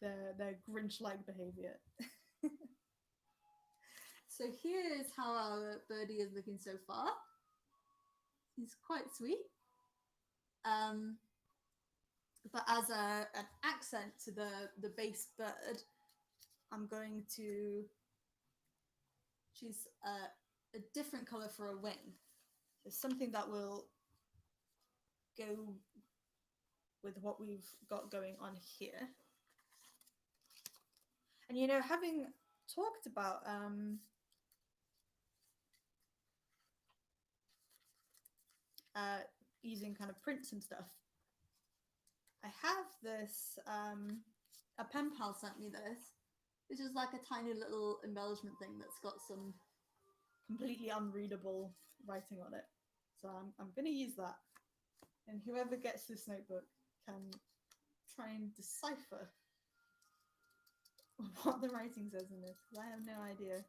[SPEAKER 1] their Grinch-like behavior. So here's how our birdie is looking so far. He's quite sweet. But as an accent to the base bird, I'm going to choose a different color for a wing. So something that will go with what we've got going on here. And you know, having talked about using kind of prints and stuff, I have this, a pen pal sent me this, which is like a tiny little embellishment thing that's got some completely unreadable writing on it. So I'm going to use that. And whoever gets this notebook can try and decipher what the writing says in this, because I have no idea.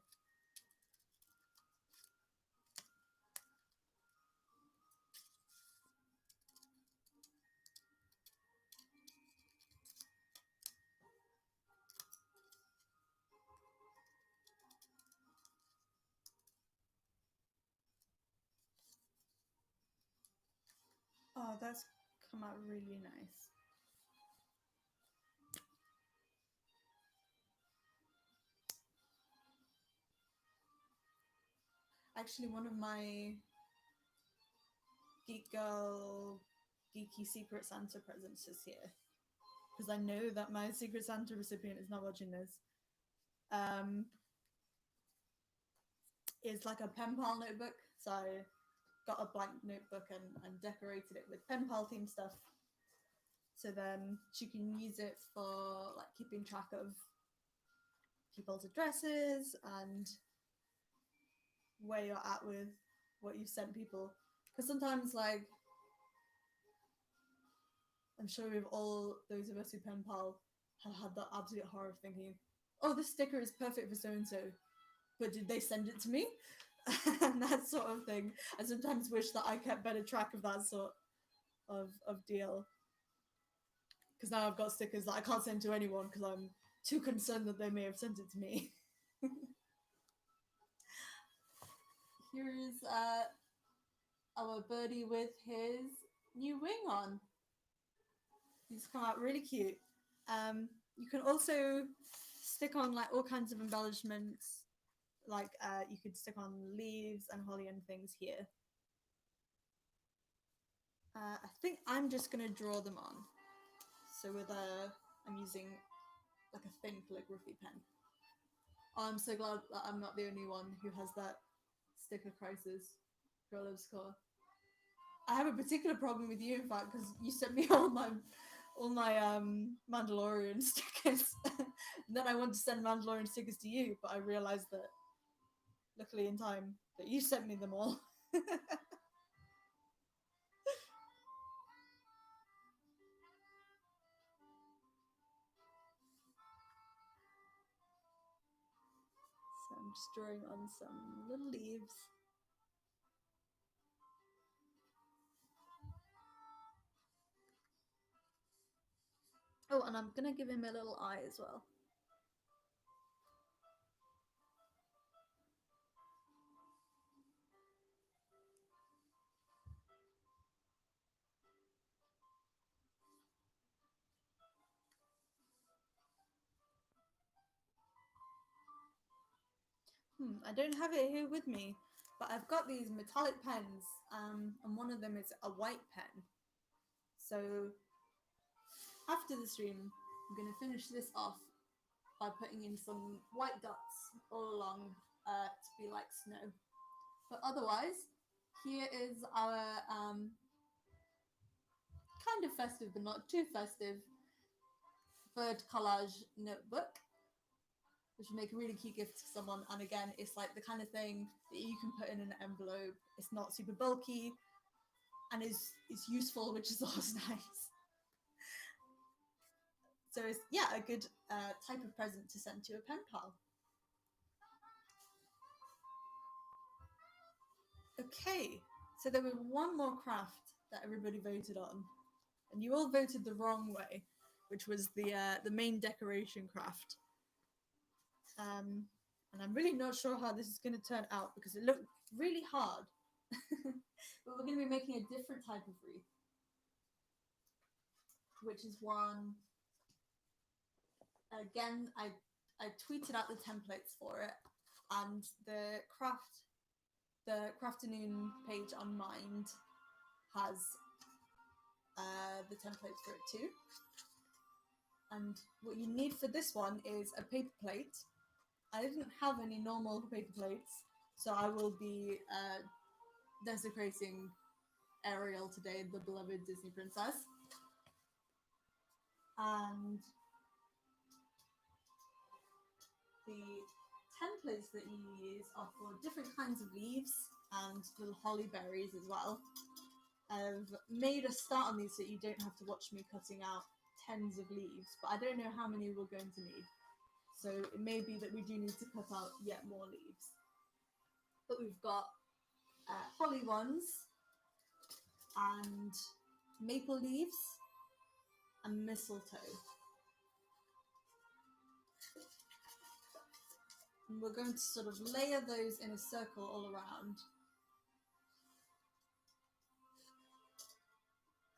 [SPEAKER 1] Oh, that's come out really nice. Actually, one of my Geek Girl geeky Secret Santa presents is here, because I know that my Secret Santa recipient is not watching this. It's like a pen pal notebook, so I got a blank notebook and decorated it with pen pal themed stuff, so then she can use it for like keeping track of people's addresses and where you're at with what you've sent people. Because sometimes, like, I'm sure we've all, those of us who pen pal, have had that absolute horror of thinking, oh, this sticker is perfect for so and so, but did they send it to me? And that sort of thing. I sometimes wish that I kept better track of that sort of deal. Because now I've got stickers that I can't send to anyone because I'm too concerned that they may have sent it to me. Here is our birdie with his new wing on. He's come out really cute. You can also stick on like all kinds of embellishments. Like you could stick on leaves and holly and things here. I think I'm just gonna draw them on. So with I'm using like a thin calligraphy pen. Oh, I'm so glad that I'm not the only one who has that sticker crisis. Girl of score. I have a particular problem with you, in fact, because you sent me all my Mandalorian stickers. And then I want to send Mandalorian stickers to you, but I realized that, luckily in time, that you sent me them all. So I'm just drawing on some little leaves. Oh, and I'm gonna give him a little eye as well. I don't have it here with me, but I've got these metallic pens, and one of them is a white pen. So after the stream, I'm going to finish this off by putting in some white dots all along to be like snow. But otherwise, here is our kind of festive but not too festive bird collage notebook, which would make a really cute gift to someone. And again, it's like the kind of thing that you can put in an envelope. It's not super bulky and is useful, which is always nice. So it's, yeah, a good type of present to send to a pen pal. Okay, so there was one more craft that everybody voted on, and you all voted the wrong way, which was the main decoration craft. And I'm really not sure how this is going to turn out because it looked really hard. But we're going to be making a different type of wreath, which is one. Again, I tweeted out the templates for it, and the Crafternoon page on Mind has the templates for it too. And what you need for this one is a paper plate. I didn't have any normal paper plates, so I will be desecrating Ariel today, the beloved Disney princess. And the templates that you use are for different kinds of leaves and little holly berries as well. I've made a start on these so you don't have to watch me cutting out tens of leaves, but I don't know how many we're going to need. So it may be that we do need to cut out yet more leaves. But we've got holly ones and maple leaves and mistletoe. And we're going to sort of layer those in a circle all around.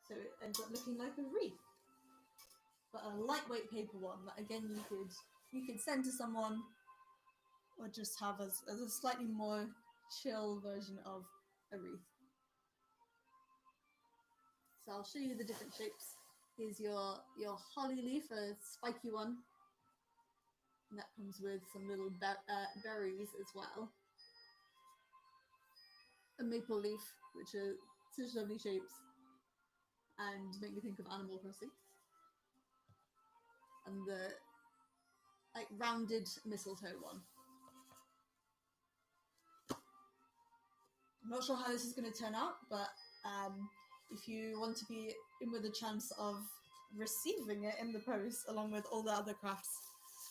[SPEAKER 1] So it ends up looking like a wreath. But a lightweight paper one that again you could send to someone or just have as a slightly more chill version of a wreath. So I'll show you the different shapes. Here's your holly leaf, a spiky one. And that comes with some little berries as well. A maple leaf, which are such lovely shapes and make me think of Animal Crossing. And the like rounded mistletoe one. I'm not sure how this is going to turn out, but if you want to be in with a chance of receiving it in the post along with all the other crafts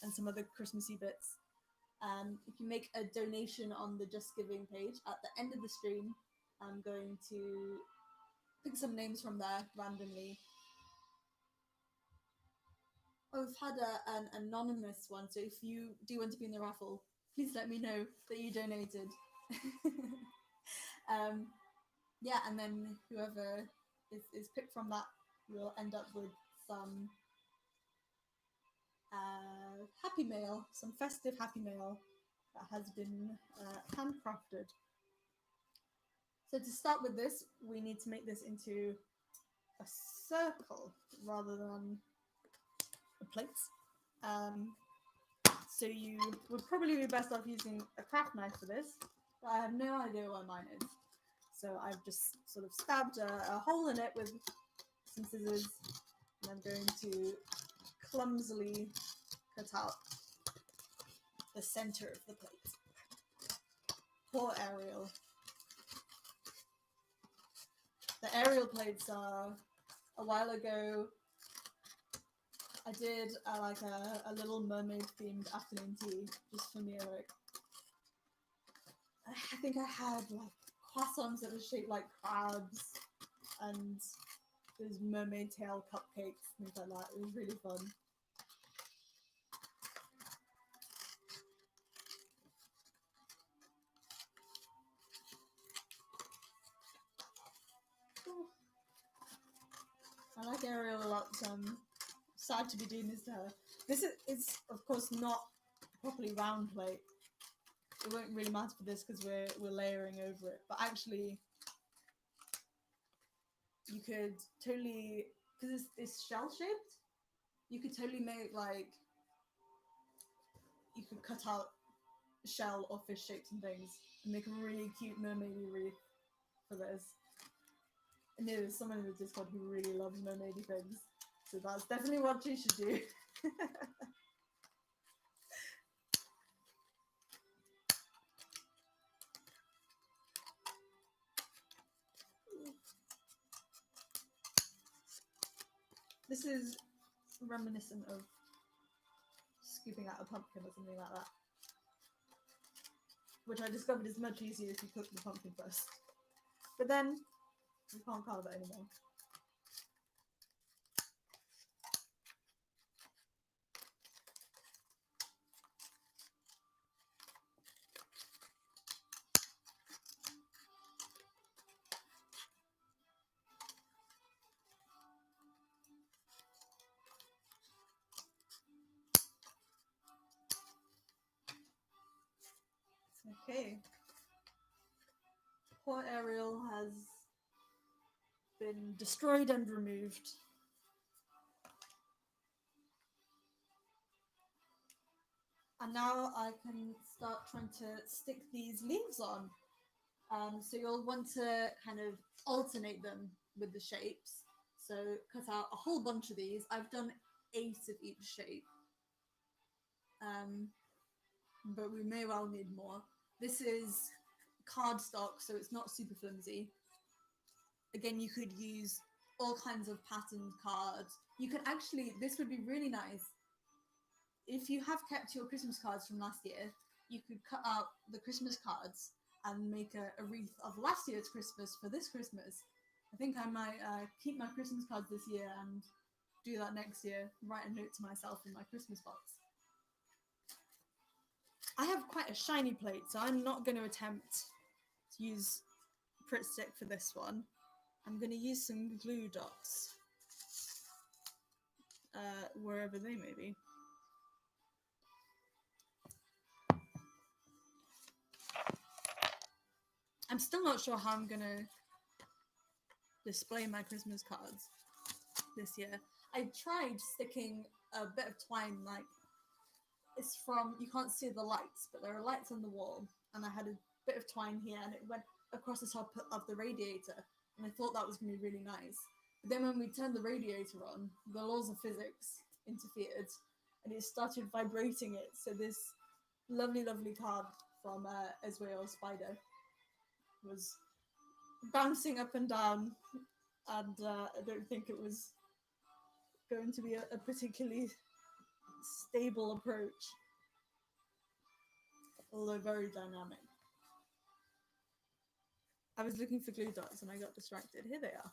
[SPEAKER 1] and some other Christmassy bits, if you make a donation on the Just Giving page at the end of the stream, I'm going to pick some names from there randomly. Oh, we've had an anonymous one, so if you do want to be in the raffle, please let me know that you donated. Yeah, and then whoever is picked from that will end up with some happy mail, some festive happy mail that has been handcrafted. So to start with this, we need to make this into a circle rather than a plate. So you would probably be best off using a craft knife for this, but I have no idea what mine is. So I've just sort of stabbed a hole in it with some scissors, and I'm going to clumsily cut out the center of the plate. Poor Ariel. The Ariel plates are a while ago. I did like a little mermaid themed afternoon tea just for me. Like, I think I had like croissants that were shaped like crabs and those mermaid tail cupcakes, things like that. It was really fun. I like Ariel a lot, so I'm sad to be doing this to her. This is of course not a properly round plate. It won't really matter for this because we're layering over it. But actually, you could totally, because it's shell shaped, you could totally make like, you could cut out shell or fish shapes and things and make a really cute mermaidy wreath for this. And there's someone in the Discord who really loves mermaidy things, so that's definitely what you should do. This is reminiscent of scooping out a pumpkin or something like that, which I discovered is much easier if you cook the pumpkin first. But then, we can't carve it anymore. Okay. Poor Ariel has been destroyed and removed. And now I can start trying to stick these leaves on. So you'll want to kind of alternate them with the shapes. So cut out a whole bunch of these. I've done 8 of each shape. But we may well need more. This is cardstock, so it's not super flimsy. Again, you could use all kinds of patterned cards. You could actually, this would be really nice. If you have kept your Christmas cards from last year, you could cut out the Christmas cards and make a wreath of last year's Christmas for this Christmas. I think I might keep my Christmas cards this year and do that next year. Write a note to myself in my Christmas box. I have quite a shiny plate, so I'm not going to attempt to use Pritt Stick for this one. I'm going to use some glue dots, wherever they may be. I'm still not sure how I'm going to display my Christmas cards this year. I tried sticking a bit of twine, like, it's from, you can't see the lights, but there are lights on the wall, and I had a bit of twine here, and it went across the top of the radiator, and I thought that was going to be really nice. But then when we turned the radiator on, the laws of physics interfered, and it started vibrating it, so this lovely, lovely card from Ezreal Spider was bouncing up and down, and I don't think it was going to be a particularly stable approach, although very dynamic. I was looking for glue dots and I got distracted. Here they are.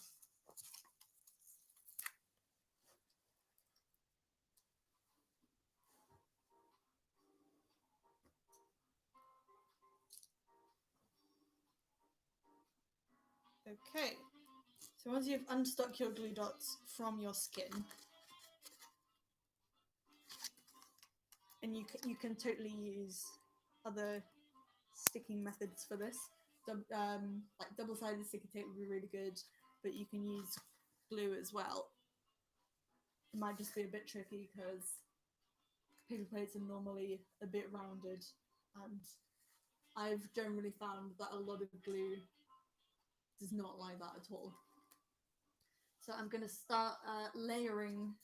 [SPEAKER 1] Okay, so once you've unstuck your glue dots from your skin, and you can totally use other sticking methods for this. Like double-sided sticky tape would be really good, but you can use glue as well. It might just be a bit tricky because paper plates are normally a bit rounded, and I've generally found that a lot of glue does not like that at all. So I'm going to start layering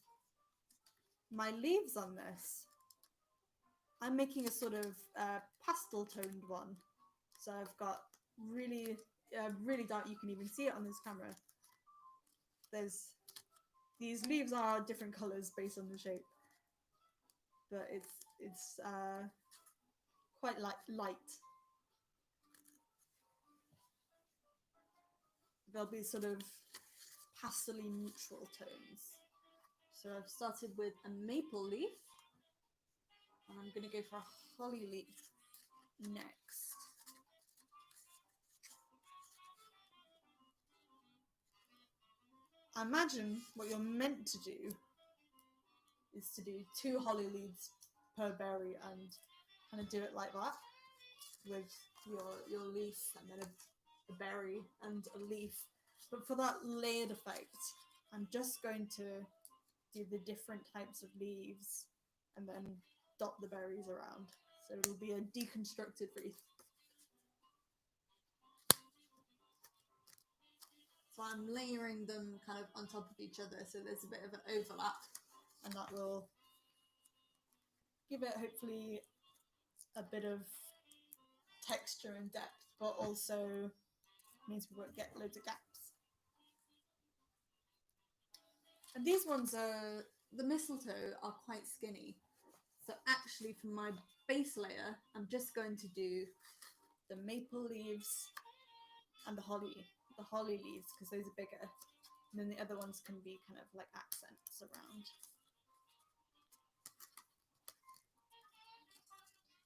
[SPEAKER 1] my leaves on this. I'm making a sort of pastel toned one. So I've got really, really dark. You can even see it on this camera. These leaves are different colors based on the shape, but it's quite light. They'll be sort of pastely neutral tones. So I've started with a maple leaf, and I'm going to go for a holly leaf next. I imagine what you're meant to do is to do 2 holly leaves per berry and kind of do it like that with your leaf and then a berry and a leaf. But for that layered effect, I'm just going to do the different types of leaves and then dot the berries around. So it'll be a deconstructed wreath. So I'm layering them kind of on top of each other so there's a bit of an overlap, and that will give it hopefully a bit of texture and depth, but also means we won't get loads of gaps. And these ones are, the mistletoe are quite skinny. So actually for my base layer, I'm just going to do the maple leaves and the holly leaves because those are bigger. And then the other ones can be kind of like accents around.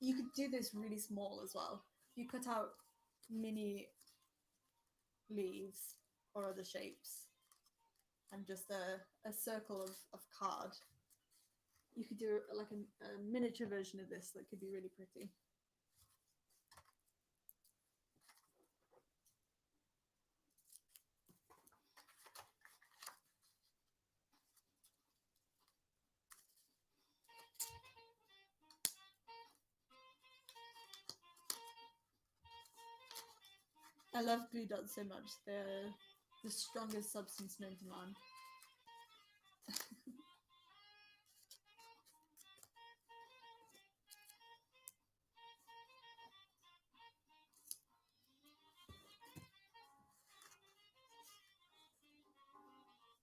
[SPEAKER 1] You could do this really small as well. You cut out mini leaves or other shapes and just a circle of card. You could do like a miniature version of this that could be really pretty. I love glue dots so much. They're the strongest substance known to man.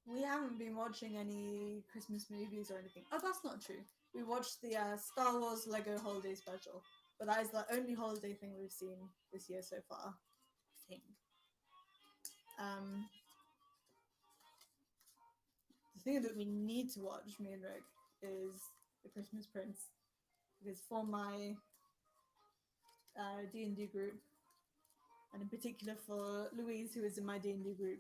[SPEAKER 1] We haven't been watching any Christmas movies or anything. Oh, that's not true. We watched the Star Wars Lego Holiday Special, but that is the only holiday thing we've seen this year so far, I think. The thing that we need to watch, me and Rick, is The Christmas Prince, because for my D&D group, and in particular for Louise, who is in my D&D group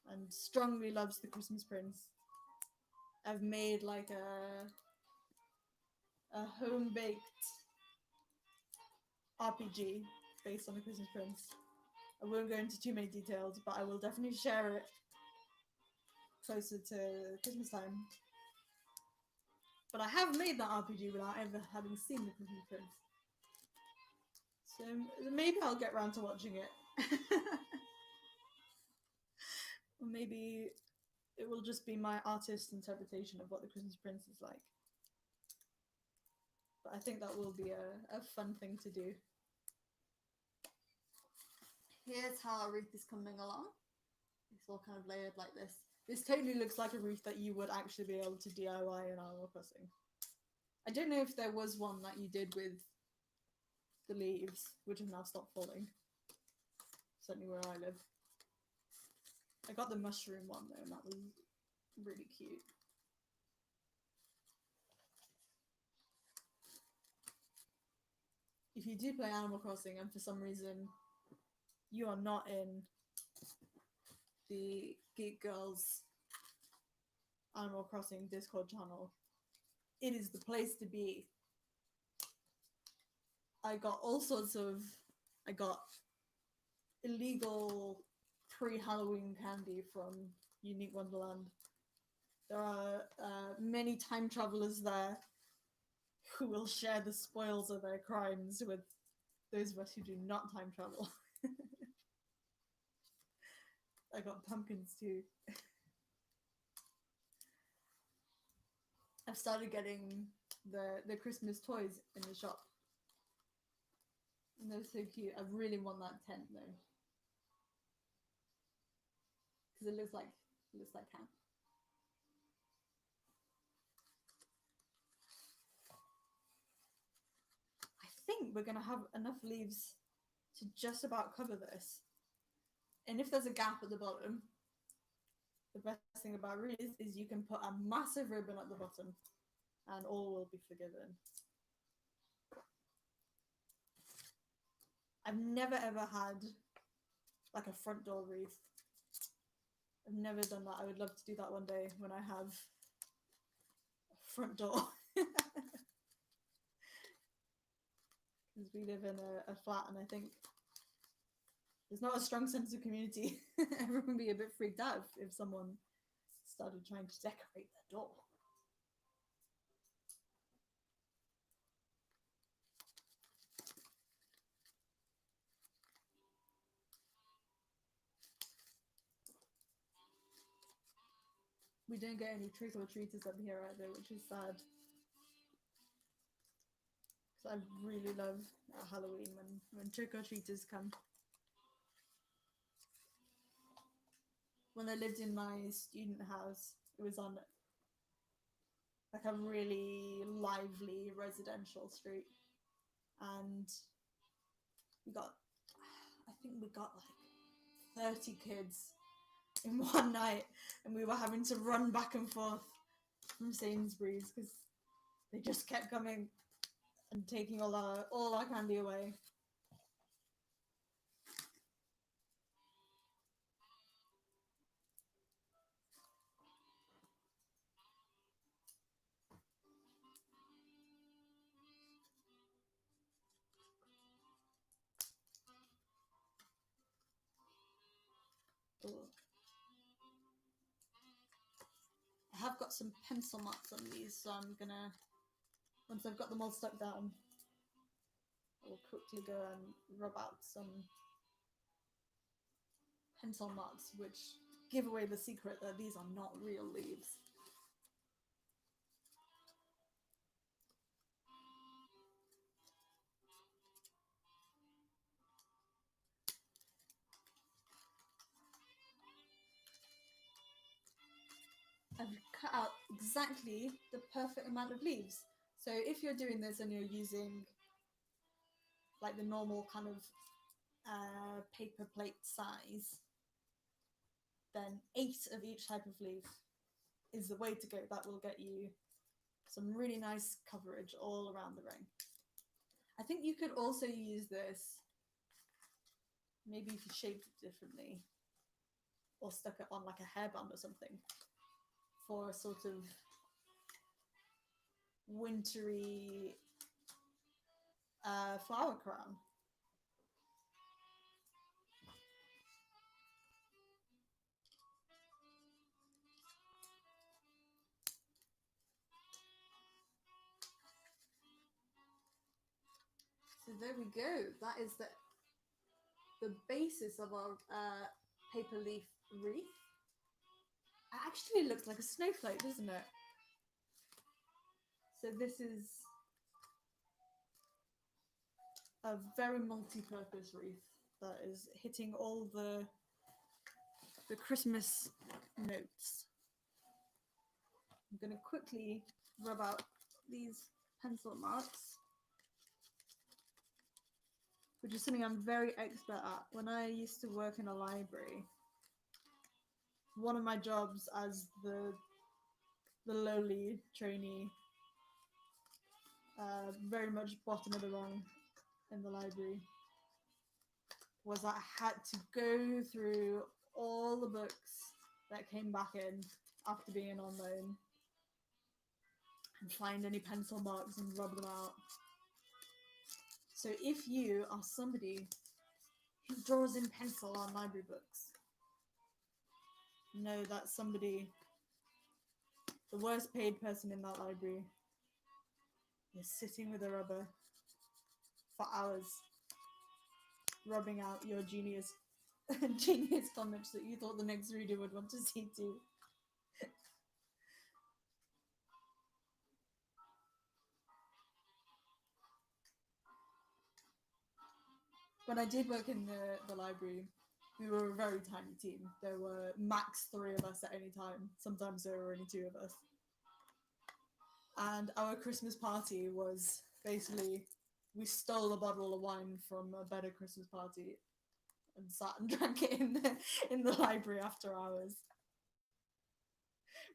[SPEAKER 1] and strongly loves The Christmas Prince, I've made like a home-baked RPG based on The Christmas Prince. I won't go into too many details, but I will definitely share it closer to Christmas time. But I have made that RPG without ever having seen The Christmas Prince. So maybe I'll get around to watching it. Or maybe it will just be my artist's interpretation of what The Christmas Prince is like. But I think that will be a fun thing to do. here's how our wreath is coming along. It's all kind of layered like this. This totally looks like a wreath that you would actually be able to DIY in Animal Crossing. I don't know if there was one that you did with the leaves, which have now stopped falling. Certainly where I live. I got the mushroom one though, and that was really cute. If you do play Animal Crossing and for some reason you are not in the Geek Girls Animal Crossing Discord channel, it is the place to be. I got all sorts of... I got illegal pre-Halloween candy from Unique Wonderland. There are many time travelers there who will share the spoils of their crimes with those of us who do not time travel. I got pumpkins too. I've started getting the Christmas toys in the shop. And they're so cute. I really want that tent though. Because it looks like camp. I think we're gonna have enough leaves to just about cover this. And if there's a gap at the bottom, the best thing about wreaths is you can put a massive ribbon at the bottom and all will be forgiven. I've never ever had like a front door wreath. I've never done that. I would love to do that one day when I have a front door. Because we live in a flat and I think there's not a strong sense of community. Everyone would be a bit freaked out if someone started trying to decorate their door. We don't get any trick-or-treaters up here either, which is sad. Because I really love Halloween when trick-or-treaters come. When I lived in my student house, it was on like a really lively residential street. And I think we got like 30 kids in one night, and we were having to run back and forth from Sainsbury's because they just kept coming and taking all our candy away. Ugh. I have got some pencil marks on these, so I'm gonna, once I've got them all stuck down, I'll quickly go and rub out some pencil marks, which give away the secret that these are not real leaves. I've cut out exactly the perfect amount of leaves. So if you're doing this and you're using like the normal kind of paper plate size, then 8 of each type of leaf is the way to go. That will get you some really nice coverage all around the ring. I think you could also use this, maybe if you shaped it differently, or stuck it on like a hairband or something, for a sort of wintry flower crown. So there we go. That is the basis of our paper leaf wreath. It actually looks like a snowflake, doesn't it? So this is a very multi-purpose wreath. that is hitting all the Christmas notes. I'm going to quickly rub out these pencil marks, which is something I'm very expert at. When I used to work in a library, one of my jobs as the lowly trainee, very much bottom of the rung in the library, was that I had to go through all the books that came back in after being on loan and find any pencil marks and rub them out. So if you are somebody who draws in pencil on library books, know that somebody, the worst paid person in that library, is sitting with a rubber for hours, rubbing out your genius comics that you thought the next reader would want to see too. When I did work in the library, we were a very tiny team. There were max 3 of us at any time. Sometimes there were only 2 of us. And our Christmas party was basically, we stole a bottle of wine from a better Christmas party and sat and drank it in the library after hours,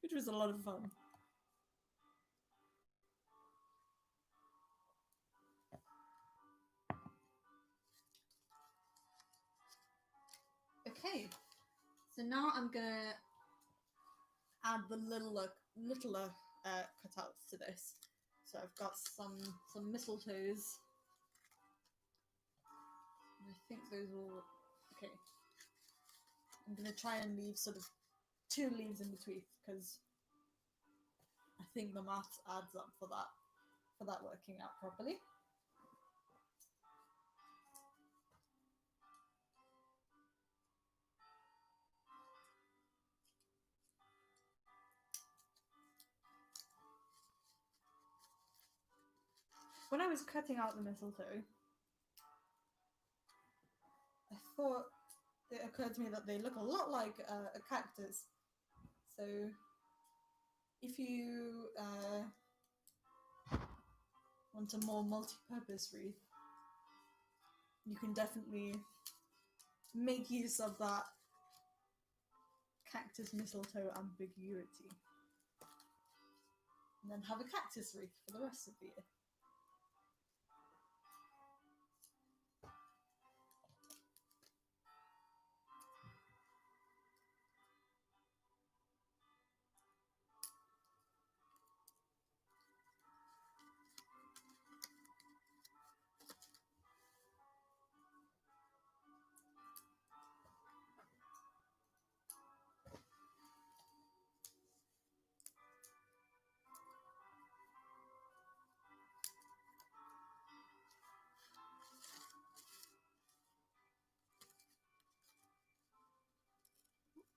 [SPEAKER 1] which was a lot of fun. Okay, so now I'm gonna add the littler cutouts to this. So I've got some mistletoes. And I think those will okay. I'm gonna try and leave sort of 2 leaves in between because I think the maths adds up for that working out properly. When I was cutting out the mistletoe, I thought it occurred to me that they look a lot like a cactus. So if you want a more multi-purpose wreath, you can definitely make use of that cactus mistletoe ambiguity. And then have a cactus wreath for the rest of the year.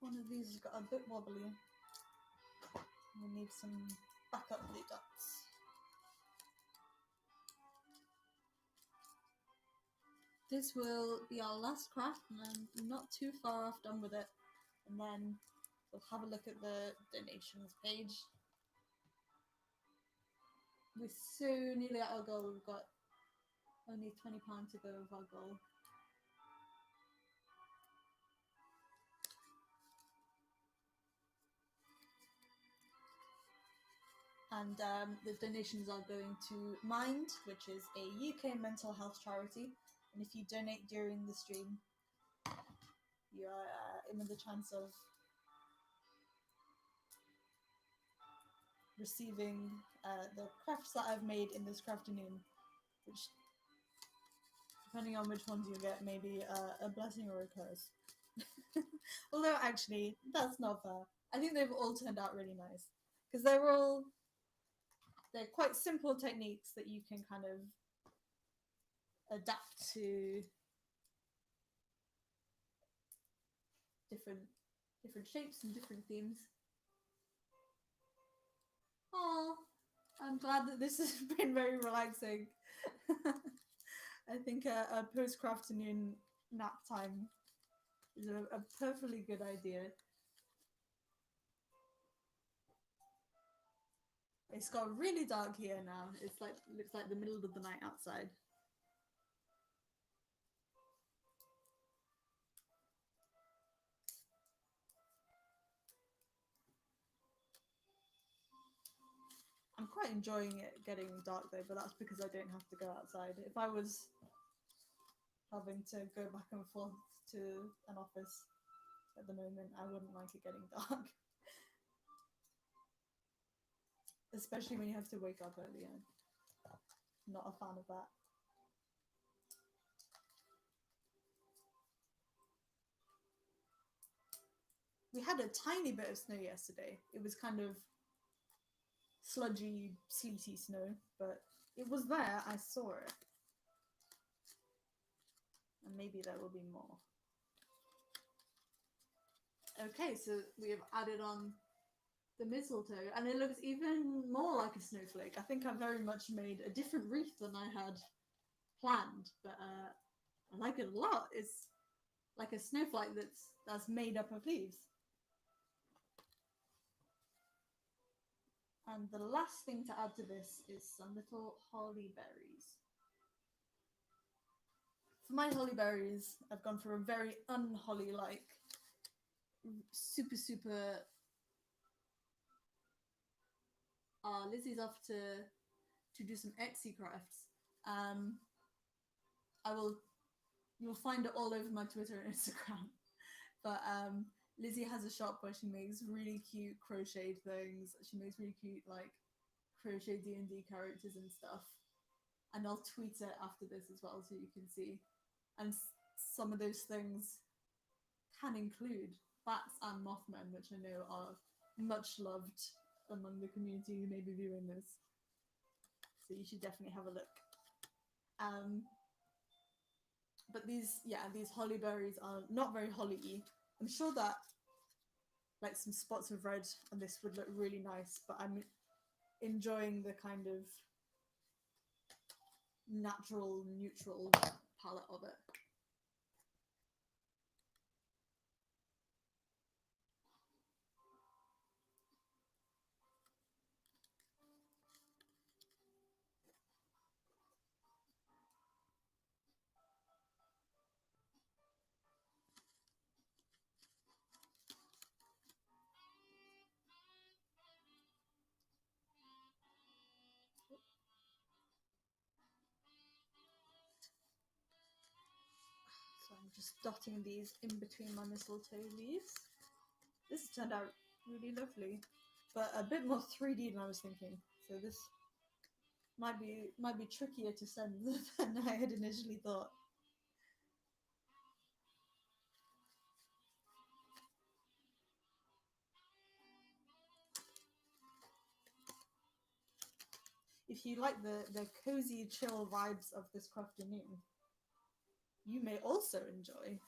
[SPEAKER 1] One of these has got a bit wobbly. We need some backup blue dots. This will be our last craft, and I'm not too far off done with it. And then we'll have a look at the donations page. We're so nearly at our goal. We've got only £20 to go of our goal. And the donations are going to Mind, which is a UK mental health charity. And if you donate during the stream, you are in with the chance of receiving the crafts that I've made in this Crafternoon, which, depending on which ones you get, maybe a blessing or a curse. Although, actually, that's not fair. I think they've all turned out really nice, because they're quite simple techniques that you can kind of adapt to different shapes and different themes. Oh, I'm glad that this has been very relaxing. I think a post-Crafternoon nap time is a perfectly good idea. It's got really dark here now. It's like looks like the middle of the night outside. I'm quite enjoying it getting dark though, but that's because I don't have to go outside. If I was having to go back and forth to an office at the moment, I wouldn't like it getting dark. Especially when you have to wake up early. I'm not a fan of that. We had a tiny bit of snow yesterday. It was kind of sludgy, sleety snow, but it was there. I saw it. And maybe there will be more. Okay, so we have added on the mistletoe, and it looks even more like a snowflake. I think I very much made a different wreath than I had planned, but I like it a lot. It's like a snowflake that's made up of leaves. And the last thing to add to this is some little holly berries. For my holly berries, I've gone for a very unholly-like, super. Lizzie's off to do some Etsy crafts. You'll find it all over my Twitter and Instagram. But Lizzie has a shop where she makes really cute crocheted things. She makes really cute like crochet D&D characters and stuff. And I'll tweet it after this as well so you can see. And some of those things can include bats and mothmen, which I know are much loved among the community who may be viewing this. So you should definitely have a look. But these holly berries are not very holly-y. I'm sure that like some spots of red on this would look really nice, but I'm enjoying the kind of natural, neutral palette of it. So I'm just dotting these in between my mistletoe leaves. This turned out really lovely, but a bit more 3D than I was thinking. So this might be trickier to send than I had initially thought. If you like the cozy, chill vibes of this Crafternoon, you may also enjoy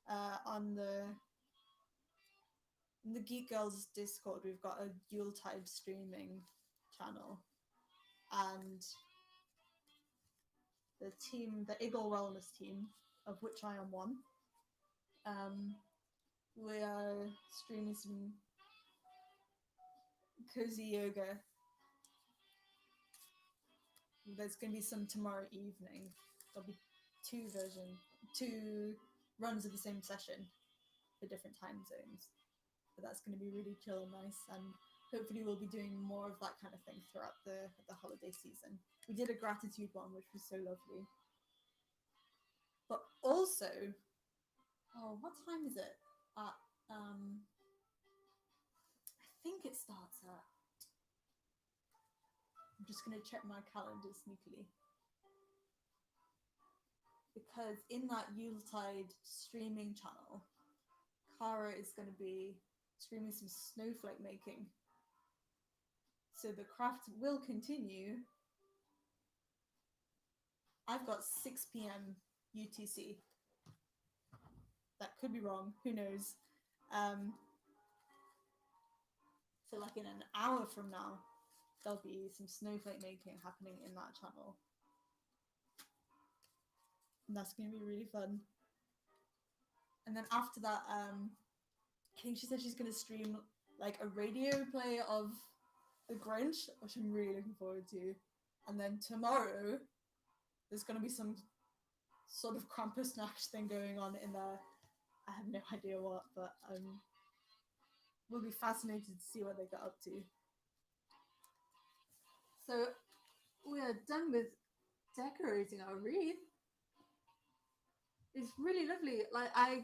[SPEAKER 1] on in the Geek Girls Discord, we've got a Yuletide streaming channel, and the Eagle Wellness team, of which I am one, we are streaming some cozy yoga. There's going to be some tomorrow evening. There'll be two runs of the same session for different time zones. But that's going to be really chill and nice, and hopefully we'll be doing more of that kind of thing throughout the holiday season. We did a gratitude one, which was so lovely. But also, what time is it? I think it starts at... I'm just going to check my calendar sneakily. Because in that Yuletide streaming channel, Cara is going to be streaming some snowflake making. So the craft will continue. I've got 6 p.m. UTC. That could be wrong, who knows. So like in an hour from now, there'll be some snowflake making happening in that channel. And that's going to be really fun. And then after that, I think she said she's gonna stream like a radio play of The Grinch, which I'm really looking forward to. And then tomorrow, there's gonna be some sort of Krampus snatch thing going on in there. I have no idea what, but we'll be fascinated to see what they get up to. So we are done with decorating our wreath. It's really lovely. Like, I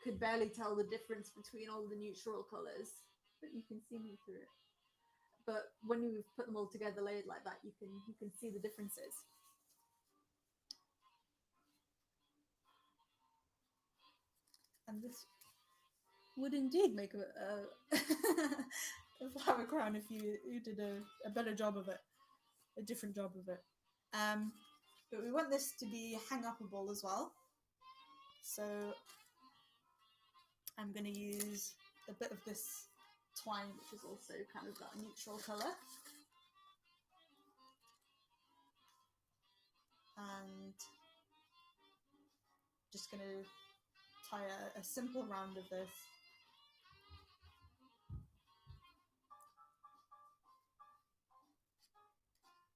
[SPEAKER 1] could barely tell the difference between all the neutral colours, but you can see me through it. But when you've put them all together layered like that, you can see the differences. And this would indeed make a flower crown if you did a better job of it, a different job of it. But we want this to be hang-upable as well. So I'm going to use a bit of this twine, which is also kind of that neutral colour. And just going to tie a simple round of this.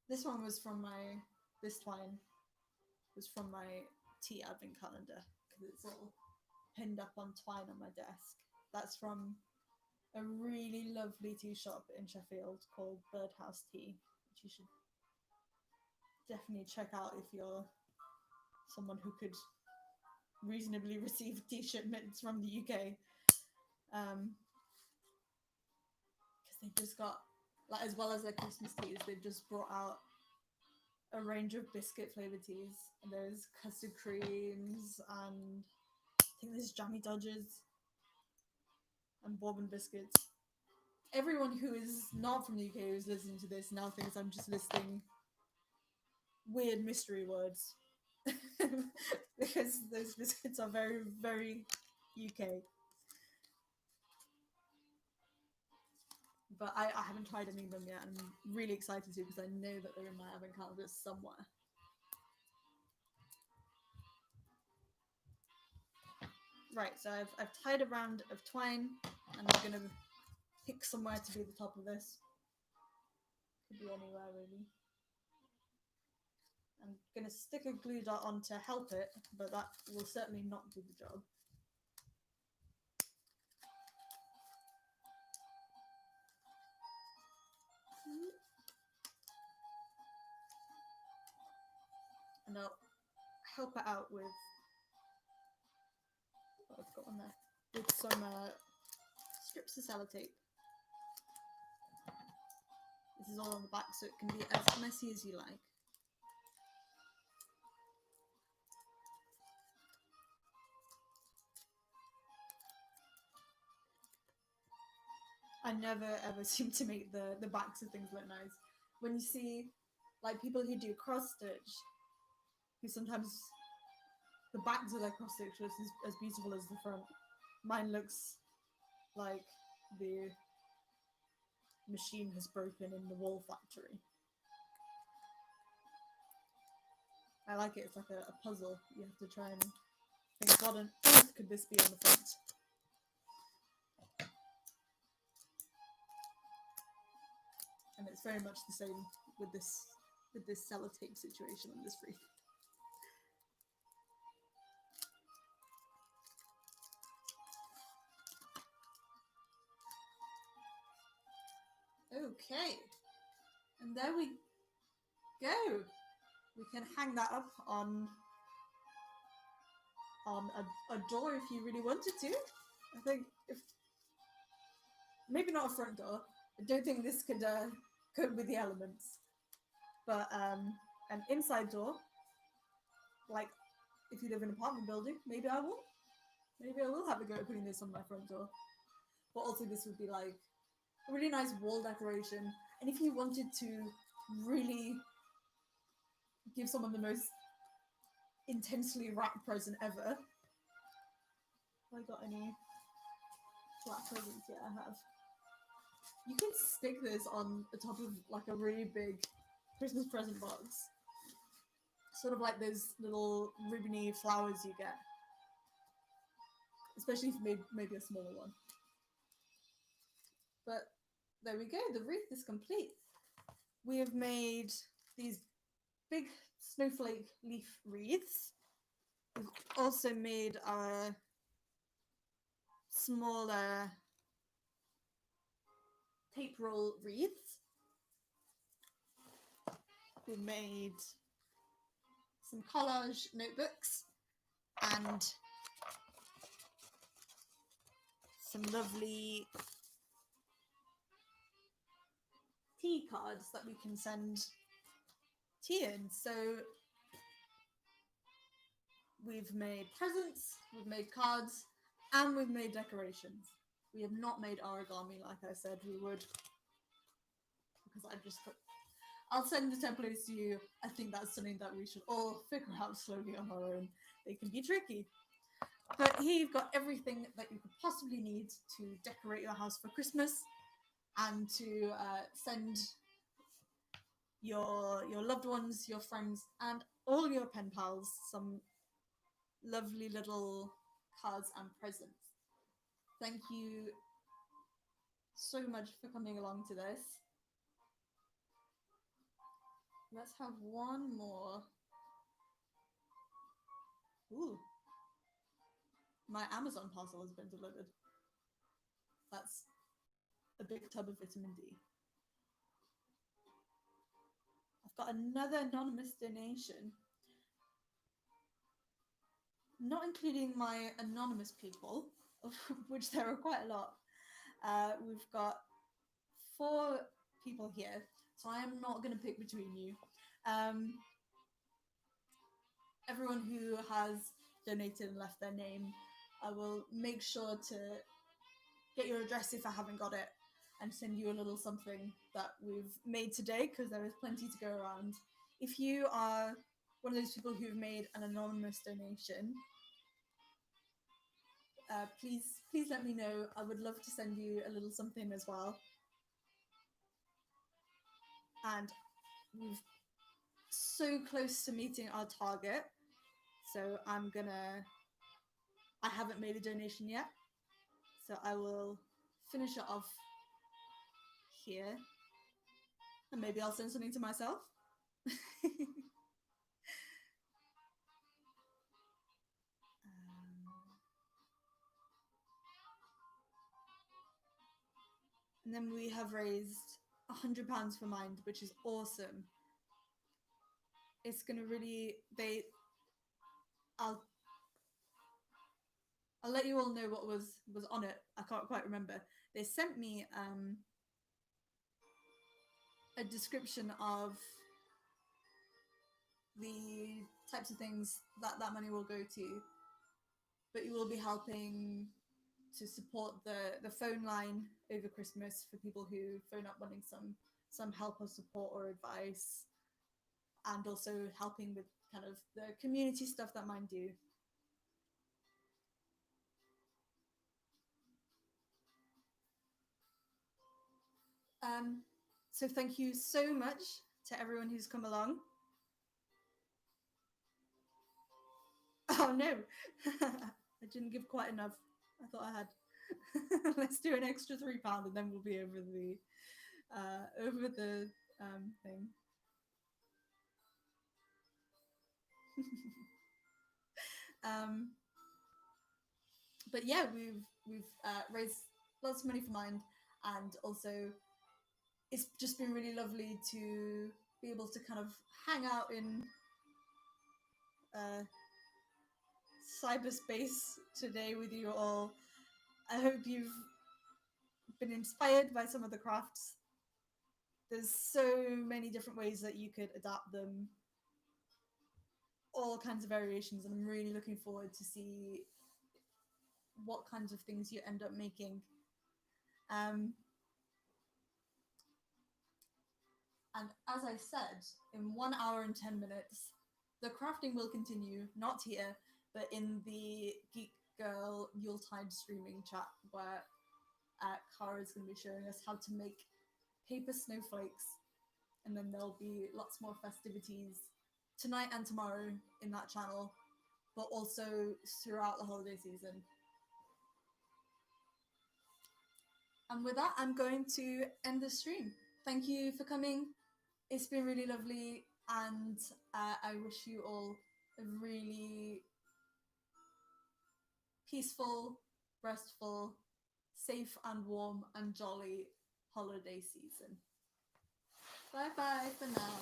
[SPEAKER 1] This one was from this twine was from my tea advent calendar, because it's all pinned up on twine on my desk. That's from a really lovely tea shop in Sheffield called Birdhouse Tea, which you should definitely check out if you're someone who could reasonably receive tea shipments from the UK. Because they've just got, like, as well as their Christmas teas, they've just brought out a range of biscuit flavoured teas. And there's custard creams, and I think there's jammy dodgers and bourbon biscuits. Everyone who is not from the UK who's listening to this now thinks I'm just listing weird mystery words. Because those biscuits are very, very UK. But I haven't tried any of them yet, and I'm really excited to, because I know that they're in my advent calendar somewhere. Right, so I've tied a round of twine, and I'm going to pick somewhere to be the top of this. Could be anywhere, really. I'm going to stick a glue dot on to help it, but that will certainly not do the job. And I'll help it out with what I've got on there, with some strips of sellotape. This is all on the back, so it can be as messy as you like. I never ever seem to make the backs of things look nice. When you see, like, people who do cross stitch, who sometimes the backs of their cross stitch looks as beautiful as the front. Mine looks like the machine has broken in the wool factory. I like it. It's like a puzzle. You have to try and think, what on earth could this be on the front? And it's very much the same with this sellotape situation on this wreath. Okay, and there we go. We can hang that up on a door if you really wanted to. I think, if maybe not a front door. I don't think this could cope with the elements, but an inside door, like if you live in an apartment building, maybe I will have a go at putting this on my front door. But also, this would be like a really nice wall decoration. And if you wanted to really give someone the most intensely wrapped present ever, have I got any wrapped presents? Yeah, I have. You can stick this on the top of like a really big Christmas present box. Sort of like those little ribbony flowers you get. especially if you made maybe a smaller one. But there we go, the wreath is complete. We have made these big snowflake leaf wreaths. We've also made our smaller tape roll wreaths. We made some collage notebooks and some lovely tea cards that we can send tea in. So we've made presents, we've made cards, and we've made decorations. We have not made origami like I said we would, because I just put... I'll send the templates to you. I think that's something that we should all figure out slowly on our own. They can be tricky. But here you've got everything that you could possibly need to decorate your house for Christmas and to send your loved ones, your friends, and all your pen pals some lovely little cards and presents. Thank you so much for coming along to this. Let's have one more. Ooh. My Amazon parcel has been delivered. That's a big tub of vitamin D. I've got another anonymous donation. Not including my anonymous people, of which there are quite a lot. We've got 4 people here, so I am not going to pick between you. Everyone who has donated and left their name, I will make sure to get your address if I haven't got it and send you a little something that we've made today, because there is plenty to go around. If you are one of those people who've made an anonymous donation, please let me know. I would love to send you a little something as well. And we're so close to meeting our target, so I haven't made a donation yet, so I will finish it off here, and maybe I'll send something to myself. And then we have raised £100 for Mind, which is awesome. It's gonna really I'll let you all know what was on it. I can't quite remember. They sent me a description of the types of things that money will go to, but you will be helping to support the phone line over Christmas for people who phone up wanting some help or support or advice, and also helping with kind of the community stuff that Mind do. So thank you so much to everyone who's come along. Oh no, I didn't give quite enough. I thought I had. Let's do an extra £3 and then we'll be over the thing. But yeah, we've raised lots of money for Mind, and also it's just been really lovely to be able to kind of hang out in cyberspace today with you all. I hope you've been inspired by some of the crafts. There's so many different ways that you could adapt them, all kinds of variations, and I'm really looking forward to see what kinds of things you end up making. And as I said, in 1 hour and 10 minutes, the crafting will continue, not here, but in the Geek Girl Yuletide streaming chat, where Cara is going to be showing us how to make paper snowflakes, and then there'll be lots more festivities tonight and tomorrow in that channel, but also throughout the holiday season. And with that, I'm going to end the stream. Thank you for coming. It's been really lovely, and I wish you all a really peaceful, restful, safe and warm and jolly holiday season. Bye bye for now.